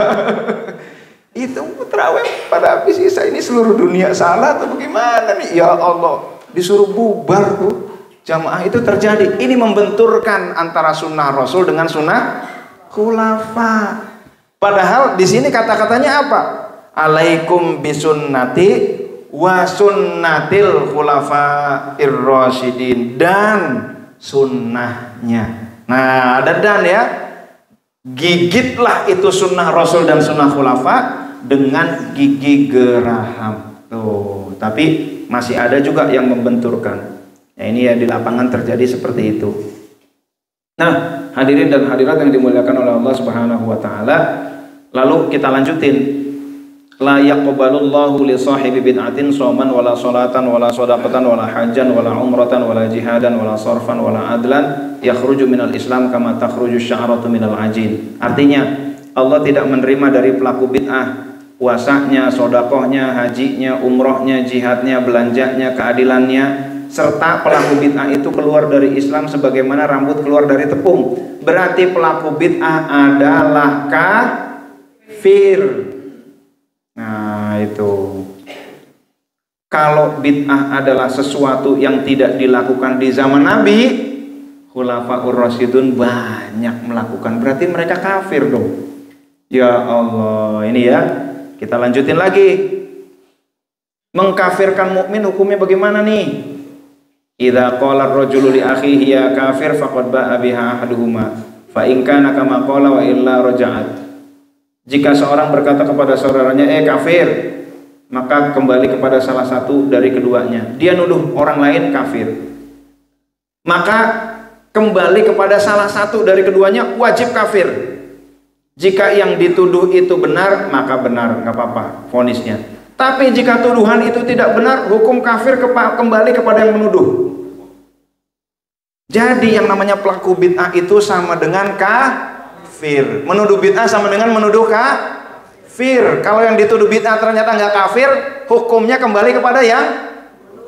Itu terawih pada habis sisa ini seluruh dunia salah atau bagaimana nih? Ya Allah, disuruh bubar tuh. Jamaah itu terjadi. Ini membenturkan antara sunnah Rasul dengan sunnah khulafa. Padahal di sini kata-katanya apa? Alaikum bisunnati wa sunnatil khulafa'ir rasyidin, dan sunnahnya. Nah, ada dan ya. Gigitlah itu sunnah Rasul dan sunnah khulafa dengan gigi geraham. Tuh, tapi masih ada juga yang membenturkan. Ya, ini ya di lapangan terjadi seperti itu. Nah, hadirin dan hadirat yang dimuliakan oleh Allah Subhanahu wa taala, lalu kita lanjutin. La yaqbalullahu li sahibi bid'atin shaman wala salatan wala shadaqatan wala hajjan wala umratan wala jihadan wala sarfan wala adlan yakhruju minal islam kama takhruju sya'ratu minal ajin. Artinya, Allah tidak menerima dari pelaku bid'ah puasanya, sedekahnya, hajinya, umrohnya, jihadnya, belanjanya, keadilannya, serta pelaku bid'ah itu keluar dari Islam sebagaimana rambut keluar dari tepung. Berarti pelaku bid'ah adalah kafir. Nah, itu. Kalau bid'ah adalah sesuatu yang tidak dilakukan di zaman Nabi, khulafaur rasyidun banyak melakukan. Berarti mereka kafir dong. Ya Allah, ini ya. Kita lanjutin lagi. Mengkafirkan mukmin hukumnya bagaimana nih? Idza qala ar-rajulu li akhihi ya kafir faqad ba'a biha ahaduhuma fa in kana kama qala wa illa raja'at. Jika seorang berkata kepada saudaranya kafir, maka kembali kepada salah satu dari keduanya. Dia nuduh orang lain kafir, maka kembali kepada salah satu dari keduanya wajib kafir. Jika yang dituduh itu benar, maka benar, nggak apa-apa vonisnya. Tapi jika tuduhan itu tidak benar, hukum kafir kembali kepada yang menuduh. Jadi yang namanya pelaku bid'ah itu sama dengan kafir. Menuduh bid'ah sama dengan menuduh kafir. Kalau yang dituduh bid'ah ternyata nggak kafir, hukumnya kembali kepada yang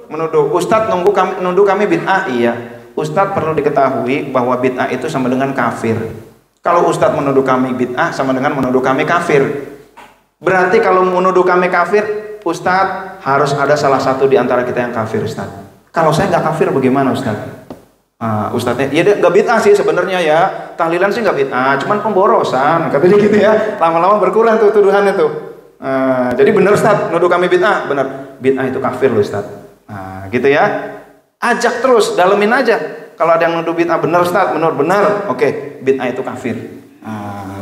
menuduh. Ustadz nuduh kami bid'ah. Iya, Ustadz perlu diketahui bahwa bid'ah itu sama dengan kafir. Kalau Ustadz menuduh kami bid'ah sama dengan menuduh kami kafir. Berarti kalau menuduh kami kafir, Ustadz harus ada salah satu di antara kita yang kafir, Ustadz. Kalau saya nggak kafir bagaimana, Ustadz? Ustadznya, ya nggak bid'ah sih sebenarnya ya, tahlilan sih nggak bid'ah, cuman pemborosan, katanya gitu ya. Lama-lama berkurang tuh tuduhan itu. Jadi benar Ustadz, nuduh kami bid'ah, benar. Bid'ah itu kafir loh Ustadz. Gitu ya. Ajak terus, dalemin aja. Kalau ada yang nuduh bid'ah, benar Ustadz, benar. Oke, bid'ah itu kafir.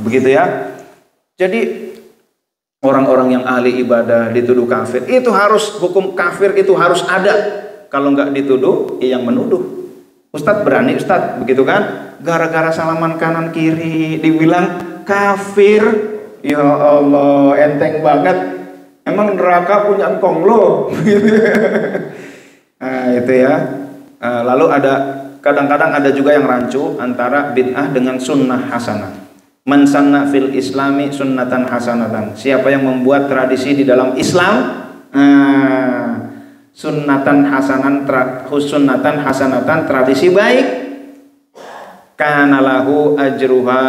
Begitu ya. Jadi orang-orang yang ahli ibadah dituduh kafir, itu harus hukum kafir itu harus ada. Kalau nggak dituduh, ya yang menuduh. Ustadz berani Ustadz, begitu kan? Gara-gara salaman kanan kiri dibilang kafir. Ya Allah, enteng banget. Emang neraka punya engkong lo. Nah, itu ya. Lalu ada kadang-kadang ada juga yang rancu antara bid'ah dengan sunnah hasanah. Man sanna fil islami sunnatan hasanatan. Siapa yang membuat tradisi di dalam Islam, sunnatan hasanatan tradisi baik, kana lahu ajruha,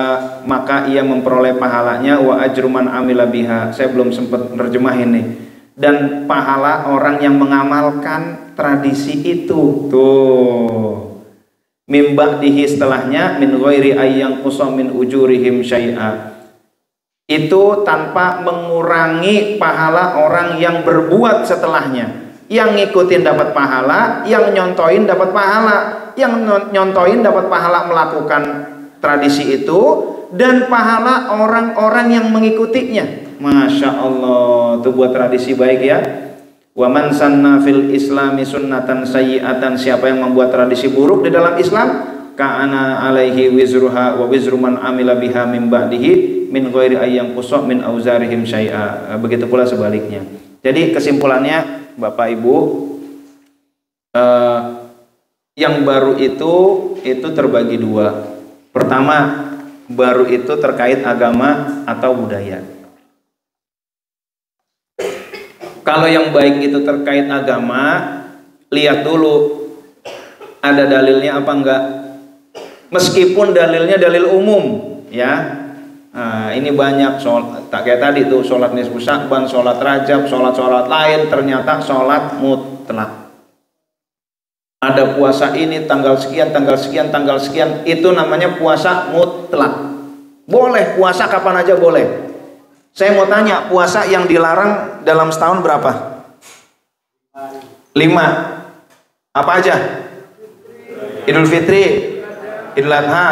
maka ia memperoleh pahalanya, wa ajruman amila biha. Saya belum sempat nerjemah ini. Dan pahala orang yang mengamalkan tradisi itu. Tuh. Mimba dihi setelahnya min ghairi ayyang qusam min ujurihim syai'a. Itu tanpa mengurangi pahala orang yang berbuat setelahnya. Yang ngikutin dapat pahala, yang nyontoin dapat pahala. Yang nyontoin dapat pahala melakukan tradisi itu, dan pahala orang-orang yang mengikutinya. Masya Allah, itu buat tradisi baik ya. Wa man sanna fil islami sunnatan sayyi'atan, siapa yang membuat tradisi buruk di dalam Islam, ka'ana alaihi wizruha wa wizru man amila biha min ba'dihi min ghairi ayyam qusah min auzarihim syai'a. Begitu pula sebaliknya. Jadi kesimpulannya Bapak Ibu, yang baru itu terbagi dua. Pertama, baru itu terkait agama atau budaya. Kalau yang baik itu terkait agama, lihat dulu ada dalilnya apa enggak. Meskipun dalilnya dalil umum, ya. Nah, ini banyak sholat, tak kayak tadi tuh sholat nisfu Sya'ban, sholat Rajab, sholat lain ternyata sholat mutlak. Ada puasa ini tanggal sekian, tanggal sekian, tanggal sekian, itu namanya puasa mutlak. Boleh puasa kapan aja boleh. Saya mau tanya, puasa yang dilarang dalam setahun berapa? 5. Apa aja? Idul Fitri, Idul Adha,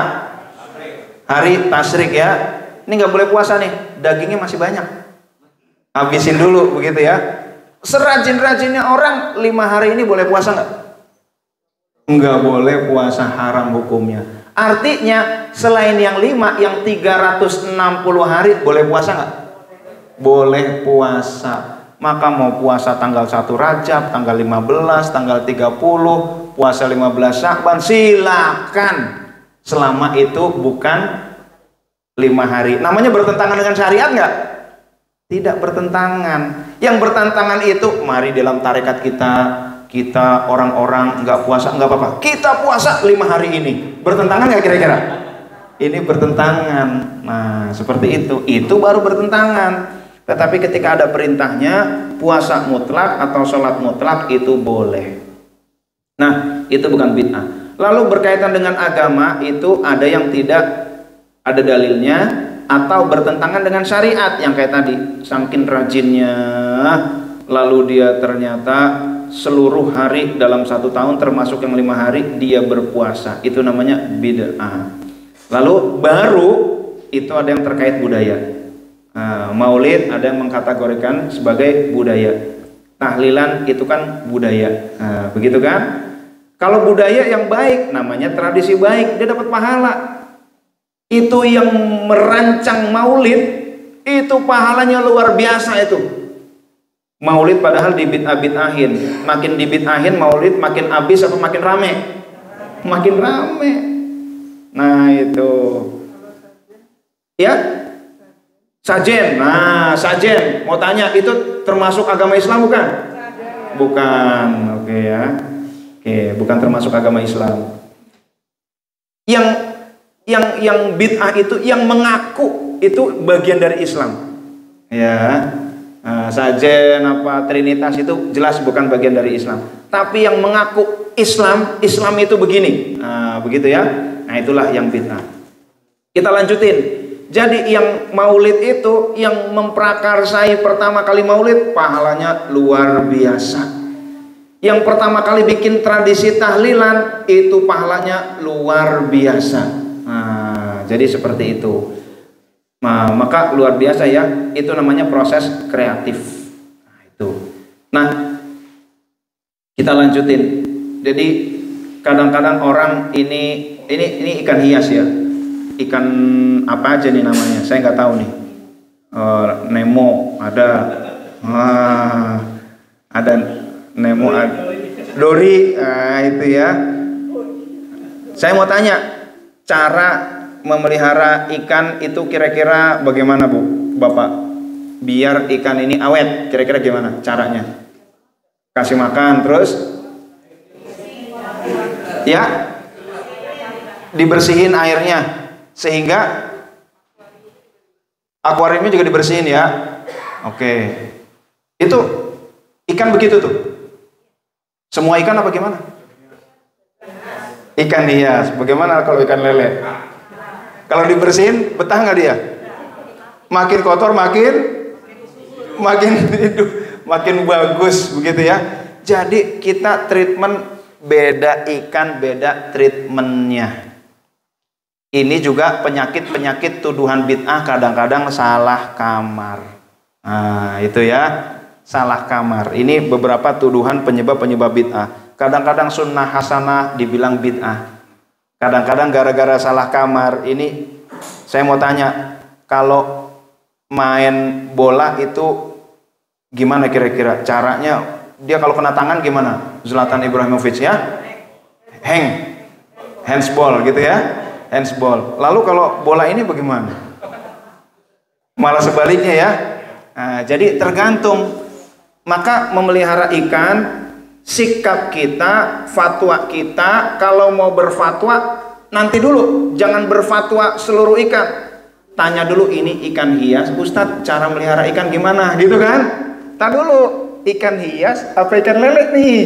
hari tasyrik ya. Ini nggak boleh puasa nih, dagingnya masih banyak. Habisin dulu begitu ya. Serajin-rajinnya orang 5 hari ini boleh puasa nggak? Nggak boleh puasa, haram hukumnya. Artinya selain yang 5, yang 360 hari boleh puasa nggak? Boleh puasa. Maka mau puasa tanggal 1 Rajab, tanggal 15, tanggal 30, puasa 15 Sya'ban, silakan. Selama itu bukan 5 hari. Namanya bertentangan dengan syariat nggak? Tidak bertentangan. Yang bertentangan itu, mari dalam tarekat kita orang-orang nggak puasa nggak apa-apa. Kita puasa 5 hari ini. Bertentangan nggak kira-kira? Ini bertentangan. Nah seperti itu baru bertentangan. Tetapi ketika ada perintahnya puasa mutlak atau sholat mutlak itu boleh. Nah itu bukan bid'ah. Lalu berkaitan dengan agama itu ada yang tidak ada dalilnya atau bertentangan dengan syariat yang kayak tadi, saking rajinnya lalu dia ternyata seluruh hari dalam 1 tahun termasuk yang 5 hari dia berpuasa, itu namanya bid'ah. Lalu baru itu ada yang terkait budaya. Maulid ada yang mengkategorikan sebagai budaya, tahlilan itu kan budaya, begitu kan? Kalau budaya yang baik namanya tradisi baik, dia dapat pahala. Itu yang merancang maulid itu pahalanya luar biasa itu. Maulid padahal dibid'ah-bid'ahin, makin dibid'ahin maulid makin habis atau makin rame? Makin rame. Nah itu ya sajen. Nah sajen mau tanya, itu termasuk agama Islam bukan? Bukan. Oke ya. Oke, bukan termasuk agama Islam. Yang bid'ah itu yang mengaku itu bagian dari Islam. Ya. Sajen apa trinitas itu jelas bukan bagian dari Islam. Tapi yang mengaku Islam itu begini. Nah, begitu ya. Nah, itulah yang bid'ah. Kita lanjutin. Jadi yang maulid itu yang memprakarsai pertama kali maulid pahalanya luar biasa. Yang pertama kali bikin tradisi tahlilan itu pahalanya luar biasa. Nah, jadi seperti itu. Nah, maka luar biasa ya. Itu namanya proses kreatif. Nah, itu. Nah, kita lanjutin. Jadi kadang-kadang orang ini ikan hias ya. Ikan apa aja nih namanya? Saya nggak tahu nih. Nemo ada. Ada Nemo, Dori, itu ya. Saya mau tanya, cara memelihara ikan itu kira-kira bagaimana Bu, Bapak? Biar ikan ini awet, kira-kira gimana caranya? Kasih makan, terus? Ya, dibersihin airnya, sehingga akuariumnya juga dibersihin ya. Oke, itu ikan begitu tuh. Semua ikan apa gimana? Ikan hias. Bagaimana kalau ikan lele? Kalau dibersihin betah nggak dia? Makin kotor makin hidup, makin bagus begitu ya. Jadi kita treatment beda ikan, beda treatmentnya. Ini juga penyakit tuduhan bid'ah, kadang-kadang salah kamar. Nah itu ya. salah kamar. Ini beberapa tuduhan penyebab-penyebab bid'ah. Kadang-kadang sunnah hasanah dibilang bid'ah. Kadang-kadang gara-gara salah kamar. Ini saya mau tanya, kalau main bola itu gimana kira-kira caranya? Dia kalau kena tangan gimana? Zlatan Ibrahimovic ya? Handsball gitu ya? Handsball. Lalu kalau bola ini bagaimana? Malah sebaliknya ya. Nah, jadi tergantung. Maka memelihara ikan, sikap kita, fatwa kita, kalau mau berfatwa nanti dulu, jangan berfatwa seluruh ikan. Tanya dulu, ini ikan hias, Ustadz cara melihara ikan gimana gitu kan? Tak dulu, ikan hias apa ikan lele nih?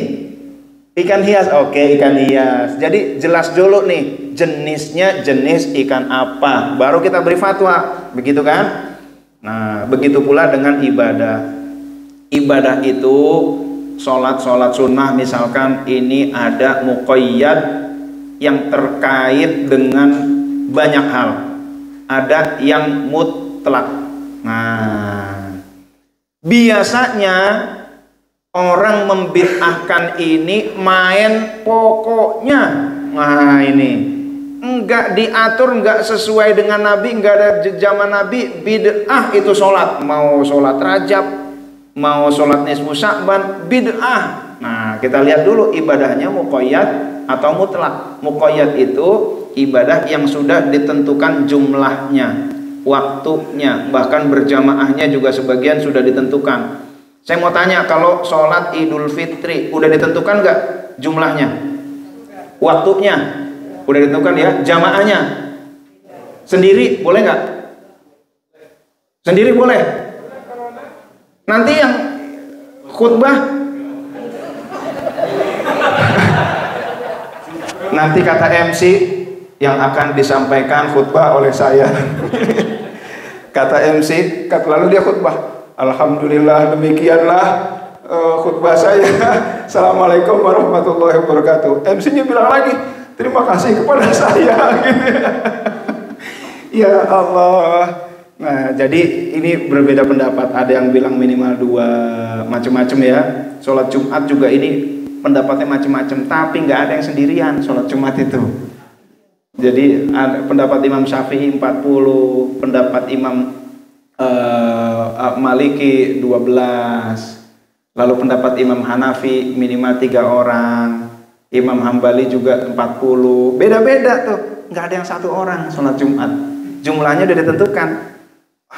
Ikan hias, oke, ikan hias. Jadi jelas dulu nih jenisnya, jenis ikan apa, baru kita beri fatwa, begitu kan? Nah, begitu pula dengan ibadah. Ibadah itu sholat sunnah, misalkan ini ada muqayyad yang terkait dengan banyak hal, ada yang mutlak. Nah, biasanya orang membid'ahkan ini main pokoknya. Nah, ini enggak diatur, enggak sesuai dengan Nabi, enggak ada zaman Nabi. Bid'ah itu sholat, mau sholat Rajab, mau sholat nisfu Sya'ban, bid'ah. Nah, kita lihat dulu ibadahnya muqayyad atau mutlak. Muqayyad itu ibadah yang sudah ditentukan jumlahnya, waktunya, bahkan berjamaahnya juga sebagian sudah ditentukan. Saya mau tanya, kalau sholat Idul Fitri udah ditentukan nggak jumlahnya, waktunya udah ditentukan ya, jamaahnya sendiri boleh nggak? Sendiri boleh. Nanti yang khutbah nanti kata MC yang akan disampaikan khutbah oleh saya. Kata MC, lalu dia khutbah, alhamdulillah demikianlah khutbah saya. Assalamualaikum warahmatullahi wabarakatuh. MC-nya bilang lagi, terima kasih kepada saya. Gitu. Ya Allah. Nah, jadi ini berbeda pendapat. Ada yang bilang minimal 2, macam-macam ya. Sholat Jumat juga ini pendapatnya macam-macam, tapi nggak ada yang sendirian sholat Jumat itu. Jadi ada pendapat Imam Syafi'i 40, pendapat Imam Maliki 12, lalu pendapat Imam Hanafi minimal 3 orang, Imam Hambali juga 40. Beda-beda tuh, nggak ada yang 1 orang sholat Jumat. Jumlahnya udah ditentukan.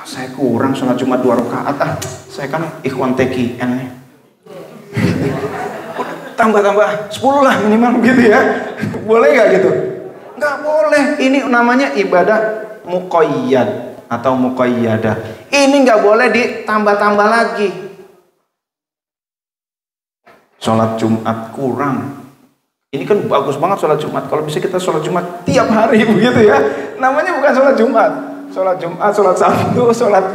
Saya kurang sholat Jumat 2 rakaat. Saya kan ikhwan TKN nih. Tambah 10 lah minimal gitu ya. Boleh nggak gitu? Nggak boleh. Ini namanya ibadah muqayyad atau muqayyadah. Ini nggak boleh ditambah-tambah lagi. Sholat Jumat kurang. Ini kan bagus banget sholat Jumat. Kalau bisa kita sholat Jumat tiap hari begitu ya. Namanya bukan sholat Jumat. Sholat Jumat, sholat Sabtu, sholat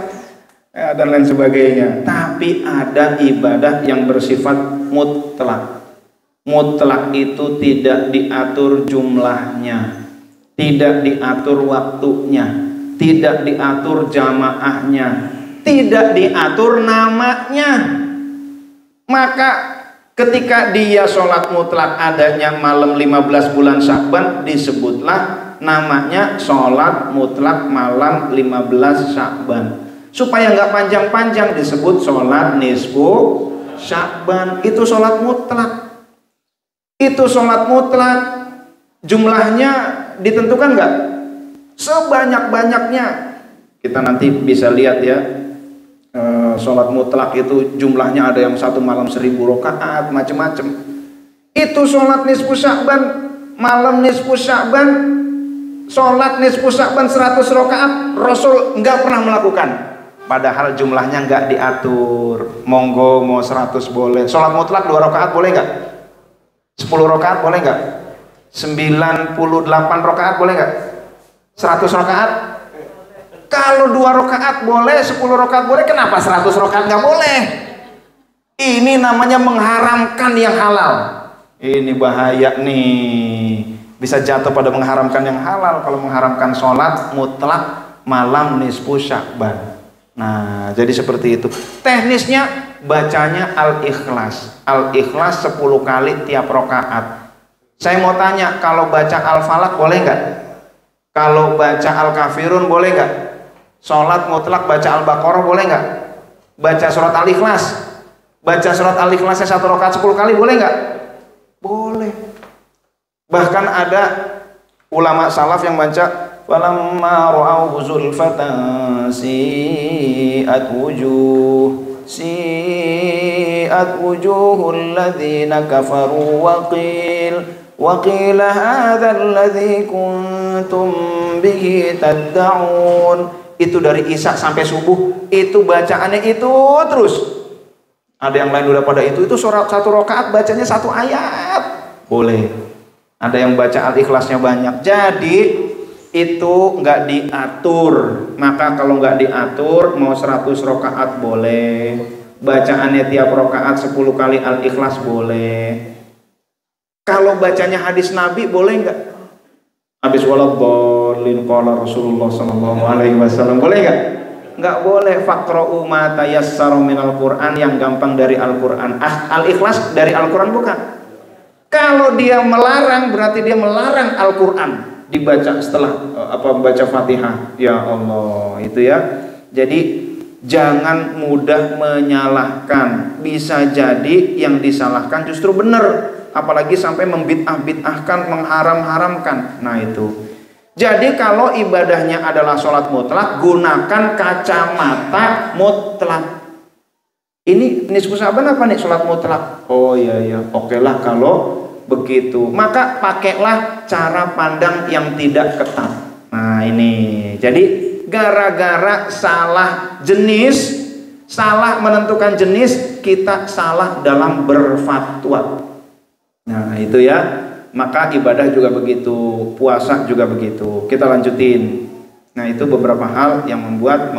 dan lain sebagainya. Tapi ada ibadah yang bersifat mutlak. Mutlak itu tidak diatur jumlahnya, tidak diatur waktunya, tidak diatur jamaahnya, tidak diatur namanya. Maka ketika dia sholat mutlak adanya malam 15 bulan Sya'ban, disebutlah namanya sholat mutlak malam 15 Sya'ban. Supaya nggak panjang-panjang disebut sholat nisfu Sya'ban. Itu sholat mutlak. Itu sholat mutlak. Jumlahnya ditentukan nggak? Sebanyak-banyaknya. Kita nanti bisa lihat ya, sholat mutlak itu jumlahnya ada yang 1 malam 1000 rakaat, macam-macam. Itu sholat nisfu Sya'ban, malam nisfu Sya'ban, sholat nisfu Sya'ban 100 rakaat, Rasul nggak pernah melakukan. Padahal jumlahnya nggak diatur. Monggo mau 100 boleh. Sholat mutlak 2 rakaat boleh nggak? 10 rakaat boleh nggak? 98 rakaat boleh nggak? 100 rakaat? Kalau 2 rakaat boleh, 10 rakaat boleh, kenapa 100 rakaat nggak boleh? Ini namanya mengharamkan yang halal. Ini bahaya nih. Bisa jatuh pada mengharamkan yang halal kalau mengharamkan sholat mutlak malam nisfu Sya'ban. Nah, jadi seperti itu. Teknisnya bacanya Al-Ikhlas. Al-Ikhlas 10 kali tiap rakaat. Saya mau tanya, kalau baca Al-Falaq boleh nggak? Kalau baca Al-Kafirun boleh nggak? Sholat mutlak baca Al-Baqarah boleh nggak? Baca surat Al-Ikhlas, baca surat Al-Ikhlasnya 1 rakaat 10 kali boleh nggak? Boleh. Bahkan ada ulama salaf yang baca falamma ra'awhu zulfatan si'at wujuhul ladzina kafaru wa qila hadzal ladzi kuntum bihi tad'un. Itu dari Isya sampai subuh, itu bacaannya itu terus. Ada yang lain udah pada itu surat 1 rakaat bacanya 1 ayat boleh. Ada yang baca Al-Ikhlasnya banyak. Jadi itu nggak diatur. Maka kalau nggak diatur, mau 100 rakaat boleh, bacaannya tiap rakaat 10 kali Al-Ikhlas boleh. Kalau bacanya hadis Nabi boleh nggak? Habis waladhdallin qala Rasulullah sallallahu alaihi wasallam boleh nggak? Nggak boleh. Faqra'u ma tayassara minal Qur'an, yang gampang dari Al-Qur'an. Al-Ikhlas dari Al-Qur'an bukan? Kalau dia melarang, berarti dia melarang Al-Quran dibaca setelah baca Fatihah. Ya Allah, itu ya. Jadi jangan mudah menyalahkan. Bisa jadi yang disalahkan justru benar, apalagi sampai membid'ah-bid'ahkan, mengharam-haramkan. Nah itu. Jadi kalau ibadahnya adalah sholat mutlak, gunakan kacamata mutlak. Ini nisfu Sa'ban apa nih sholat mutlak? Oh iya, oke lah kalau begitu. Maka pakailah cara pandang yang tidak ketat. Nah ini, jadi gara-gara salah jenis, salah menentukan jenis, kita salah dalam berfatwa. Nah itu ya. Maka ibadah juga begitu, puasa juga begitu. Kita lanjutin. Nah itu beberapa hal yang membuat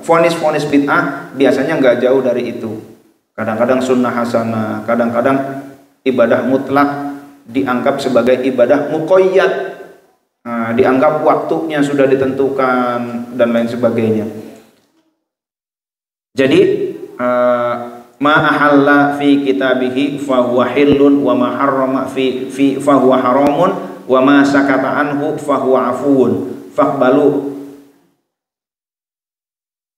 vonis-vonis bid'ah biasanya nggak jauh dari itu. Kadang-kadang sunnah hasanah, kadang-kadang ibadah mutlak dianggap sebagai ibadah muqayyad. Nah, dianggap waktunya sudah ditentukan dan lain sebagainya. Jadi ma ahalla fi kitabihi fa huwa hillun wa ma harrama fi fa huwa haramun wa ma sakata anhu fa huwa afuun faqbalu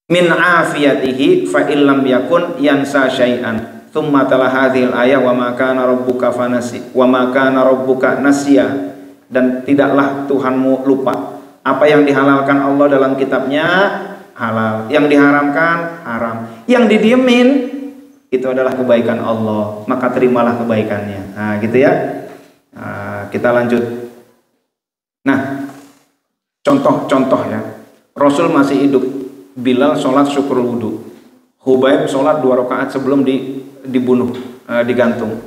min afiyatihi fa illam yakun yansa syai'an. Tsumma tala hadhil ayah wa ma kana rabbuka fanasi wa ma kana rabbuka nasiya, dan tidaklah Tuhanmu lupa. Apa yang dihalalkan Allah dalam kitabnya halal, yang diharamkan haram. Yang didiemin itu adalah kebaikan Allah, maka terimalah kebaikannya. Nah gitu ya. Nah, kita lanjut. Nah, contoh-contoh ya. Rasul masih hidup, Bilal sholat syukur wudu, Hubaib sholat 2 rakaat sebelum dibunuh, digantung,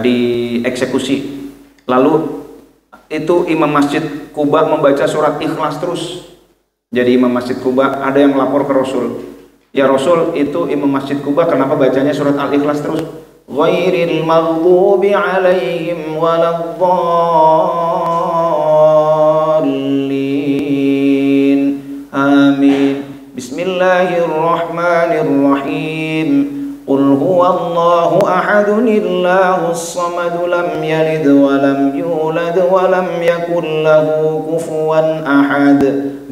dieksekusi. Lalu itu Imam Masjid Kuba membaca surat Ikhlas terus. Jadi Imam Masjid Kuba ada yang lapor ke Rasul, ya Rasul, itu Imam Masjid Kuba kenapa bacanya surat Al-Ikhlas terus? Ghairil maghdubi alaihim waladdallin. Amin. Bismillahirrahmanirrahim. Qul huwallahu ahadun illahus samad lam yalid wa lam yulad wa lam yakul lahu kufuwan ahad.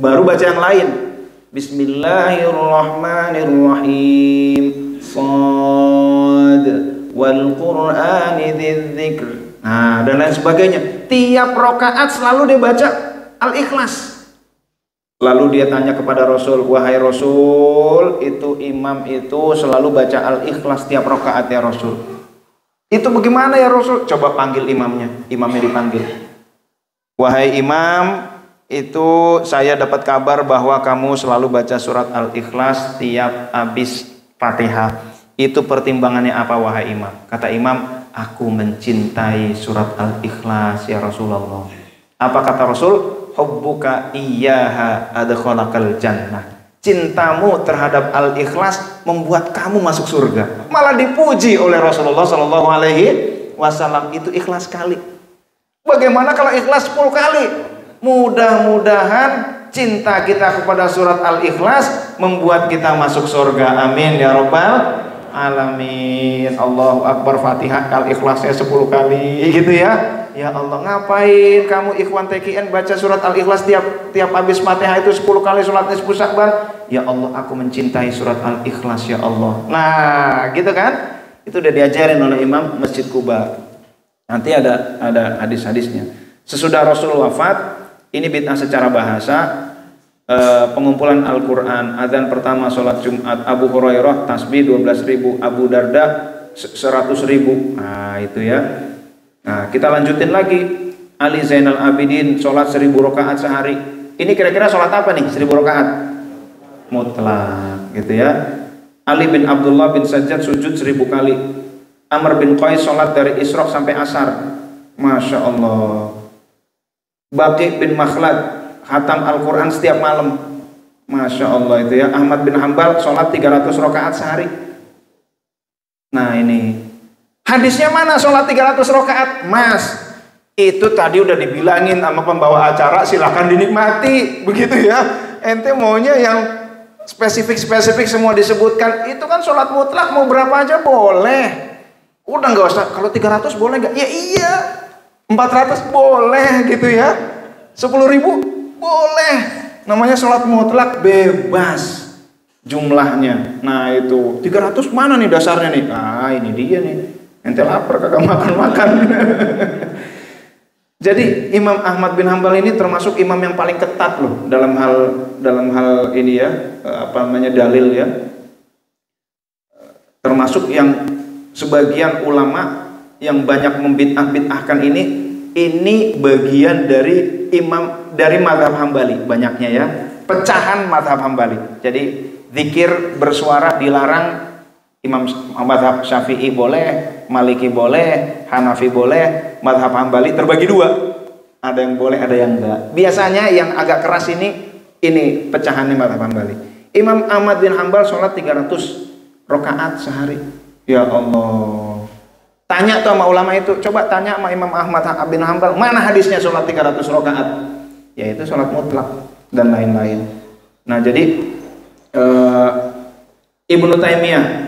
Baru baca yang lain. Bismillahirrahmanirrahim. Shad wal qur'ani dzidzikr. Nah, dan lain sebagainya. Tiap rakaat selalu dia baca Al-Ikhlas. Lalu dia tanya kepada Rasul, wahai Rasul, itu imam itu selalu baca Al-Ikhlas tiap rakaat ya Rasul. Itu bagaimana ya Rasul? Coba panggil imamnya. Imamnya dipanggil. Wahai imam, itu saya dapat kabar bahwa kamu selalu baca surat Al-Ikhlas tiap habis Fatihah. Itu pertimbangannya apa wahai imam? Kata imam, aku mencintai surat Al-Ikhlas ya Rasulullah. Apa kata Rasul? Hubbuka iyyaha adkhalakal jannah. Cintamu terhadap Al-Ikhlas membuat kamu masuk surga. Malah dipuji oleh Rasulullah sallallahu alaihi wasallam, itu ikhlas sekali. Bagaimana kalau ikhlas 10 kali? Mudah-mudahan cinta kita kepada surat Al-Ikhlas membuat kita masuk surga. Amin ya rabbal alamin. Allahu akbar. Fatihah Al-Ikhlasnya 10 kali gitu ya. Ya Allah, ngapain kamu ikhwan TKN baca surat Al-Ikhlas tiap habis Fatihah itu 10 kali sholat nisfu Sya'ban? Ya Allah, aku mencintai surat Al-Ikhlas ya Allah. Nah, gitu kan? Itu udah diajarin oleh Imam Masjid Kuba. Nanti ada hadis-hadisnya. Sesudah Rasul wafat, ini bid'ah secara bahasa. Pengumpulan Al-Quran, azan pertama sholat Jumat, Abu Hurairah tasbih 12.000, Abu Darda 100.000. Nah, itu ya. Nah, kita lanjutin lagi. Ali Zainal Abidin sholat 1000 rakaat sehari. Ini kira-kira sholat apa nih? 1000 rakaat mutlak gitu ya. Ali bin Abdullah bin Sajjad sujud 1000 kali. Amr bin Qais sholat dari Isra sampai Asar. Masya Allah. Baqi bin Makhlad khatam Al-Quran setiap malam. Masya Allah itu ya. Ahmad bin Hambal sholat 300 rakaat sehari. Nah ini hadisnya mana sholat 300 rakaat? Mas, itu tadi udah dibilangin sama pembawa acara, silahkan dinikmati. Begitu ya. Ente maunya yang spesifik semua disebutkan. Itu kan sholat mutlak, mau berapa aja boleh. Udah nggak usah, kalau 300 boleh nggak? Ya iya. 400 boleh gitu ya. 10.000 boleh. Namanya sholat mutlak, bebas jumlahnya. Nah itu 300 mana nih dasarnya nih? Ah ini dia nih. Ente lapar kagak makan-makan. Jadi Imam Ahmad bin Hambal ini termasuk imam yang paling ketat loh dalam hal ini ya, dalil ya. Termasuk yang sebagian ulama yang banyak membid'ah-bid'ahkan ini bagian dari mazhab Hambali banyaknya ya. Pecahan mazhab Hambali. Jadi zikir bersuara dilarang. Imam mazhab Syafi'i boleh, Maliki boleh, Hanafi boleh, mazhab Hambali terbagi 2. Ada yang boleh, ada yang enggak. Biasanya yang agak keras ini pecahannya mazhab Hambali. Imam Ahmad bin Hambal sholat 300 rakaat sehari. Ya Allah. Tanya tuh sama ulama itu, coba tanya sama Imam Ahmad bin Hambal, mana hadisnya sholat 300 rakaat? Yaitu sholat mutlak dan lain-lain. Nah jadi Ibnu Taimiyah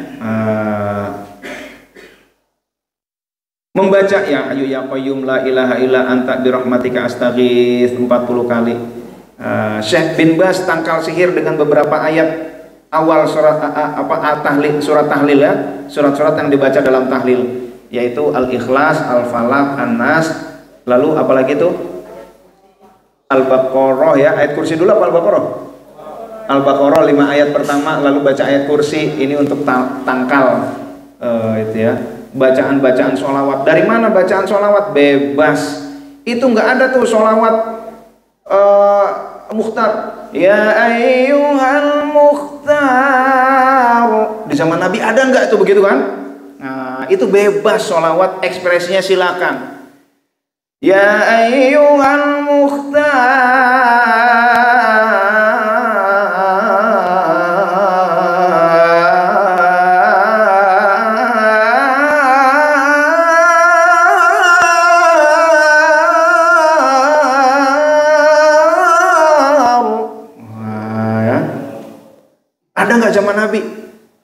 membaca ya ayu ya qayyum la ilaha illa anta birahmatika astaghits 40 kali. Syekh bin Bas tangkal sihir dengan beberapa ayat awal surat surat tahlil ya, surat-surat yang dibaca dalam tahlil, yaitu Al-Ikhlas, Al-Falaq, An-Nas, lalu apalagi itu Al-Baqarah ya, ayat kursi dulu apa Al-Baqarah? Al-Baqarah 5 ayat pertama, lalu baca ayat kursi, ini untuk tangkal itu ya. Bacaan-bacaan sholawat. Dari mana bacaan sholawat? Bebas. Itu nggak ada tuh sholawat mukhtar. Ya ayyuhal mukhtar. Di zaman Nabi ada nggak tuh begitu kan? Nah, itu bebas sholawat, ekspresinya silakan. Ya ayyuhal mukhtar. Ada nggak zaman Nabi?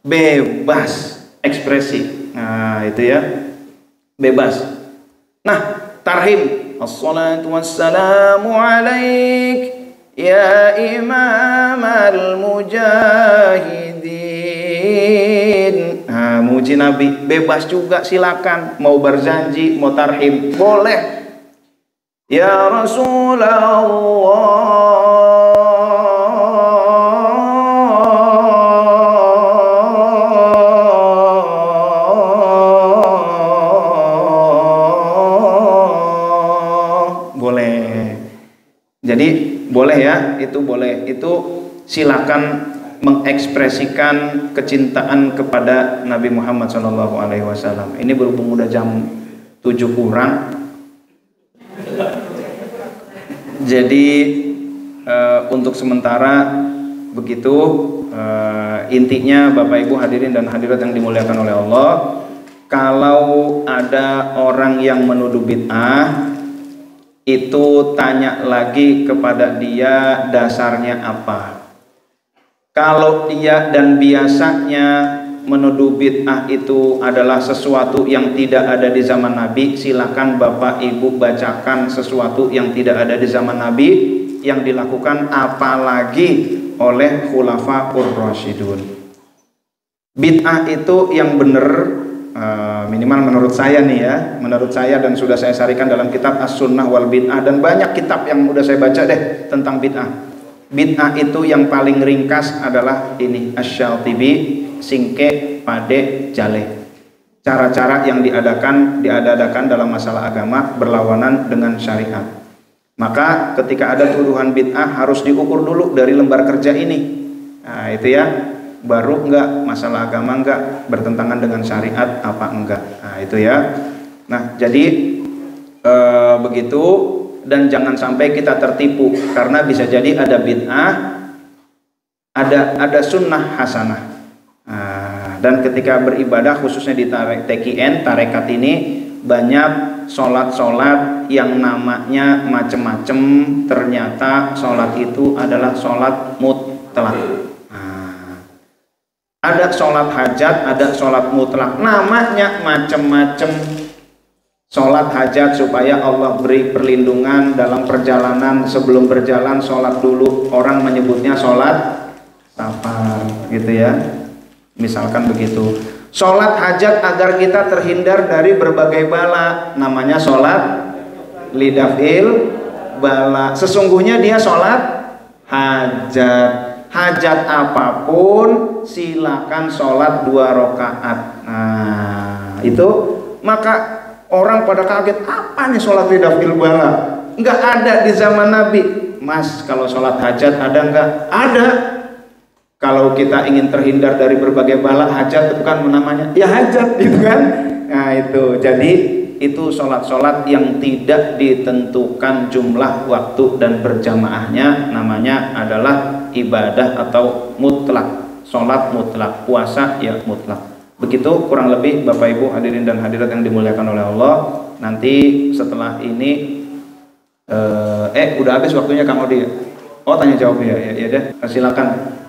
Bebas ekspresi. Nah itu ya, bebas. Nah tarhim, assalatu wassalamu alaik ya imam al-mujahidin. Nah muji Nabi, bebas juga silakan. Mau berjanji, mau tarhim, boleh. Ya Rasulullah, jadi boleh ya, itu boleh. Itu silakan mengekspresikan kecintaan kepada Nabi Muhammad SAW. Ini berhubung udah jam 7 kurang. Jadi untuk sementara begitu, intinya Bapak Ibu hadirin dan hadirat yang dimuliakan oleh Allah, kalau ada orang yang menuduh bid'ah, itu tanya lagi kepada dia dasarnya apa. Kalau dia dan biasanya menuduh bid'ah itu adalah sesuatu yang tidak ada di zaman Nabi, silakan Bapak Ibu bacakan sesuatu yang tidak ada di zaman Nabi yang dilakukan apalagi oleh Khulafaur Rasyidun. Bid'ah itu yang benar, minimal menurut saya nih ya, menurut saya dan sudah saya sarikan dalam kitab As-Sunnah wal Bid'ah dan banyak kitab yang udah saya baca deh tentang bid'ah. Bid'ah itu yang paling ringkas adalah ini Asy-Syatibi singke pade jale. Cara-cara yang diadakan dalam masalah agama berlawanan dengan syariat. Maka ketika ada tuduhan bid'ah harus diukur dulu dari lembar kerja ini. Nah, itu ya, baru enggak masalah agama enggak bertentangan dengan syariat apa enggak. Nah, itu ya. Nah, jadi begitu, dan jangan sampai kita tertipu karena bisa jadi ada bid'ah, ada sunnah hasanah. Dan ketika beribadah khususnya di TKN tarekat ini banyak sholat yang namanya macam-macam, ternyata sholat itu adalah sholat mutlak. Ada sholat hajat, ada sholat mutlak, namanya macam-macam. Sholat hajat supaya Allah beri perlindungan dalam perjalanan, sebelum berjalan sholat dulu, orang menyebutnya sholat safar gitu ya, misalkan begitu. Sholat hajat agar kita terhindar dari berbagai bala, namanya sholat lidafil bala. Sesungguhnya dia sholat hajat. Hajat apapun silakan sholat 2 rakaat. Nah itu, maka orang pada kaget, apa nih sholat lidafil bala? Enggak ada di zaman Nabi. Mas, kalau sholat hajat ada enggak? Ada. Kalau kita ingin terhindar dari berbagai bala, hajat itu kan namanya ya hajat gitu kan. Nah itu, jadi itu sholat-sholat yang tidak ditentukan jumlah waktu dan berjamaahnya, namanya adalah ibadah atau mutlak. Sholat mutlak, puasa ya mutlak. Begitu kurang lebih Bapak Ibu hadirin dan hadirat yang dimuliakan oleh Allah. Nanti setelah ini udah habis waktunya Kang Odi. Oh, tanya jawab ya deh, silakan.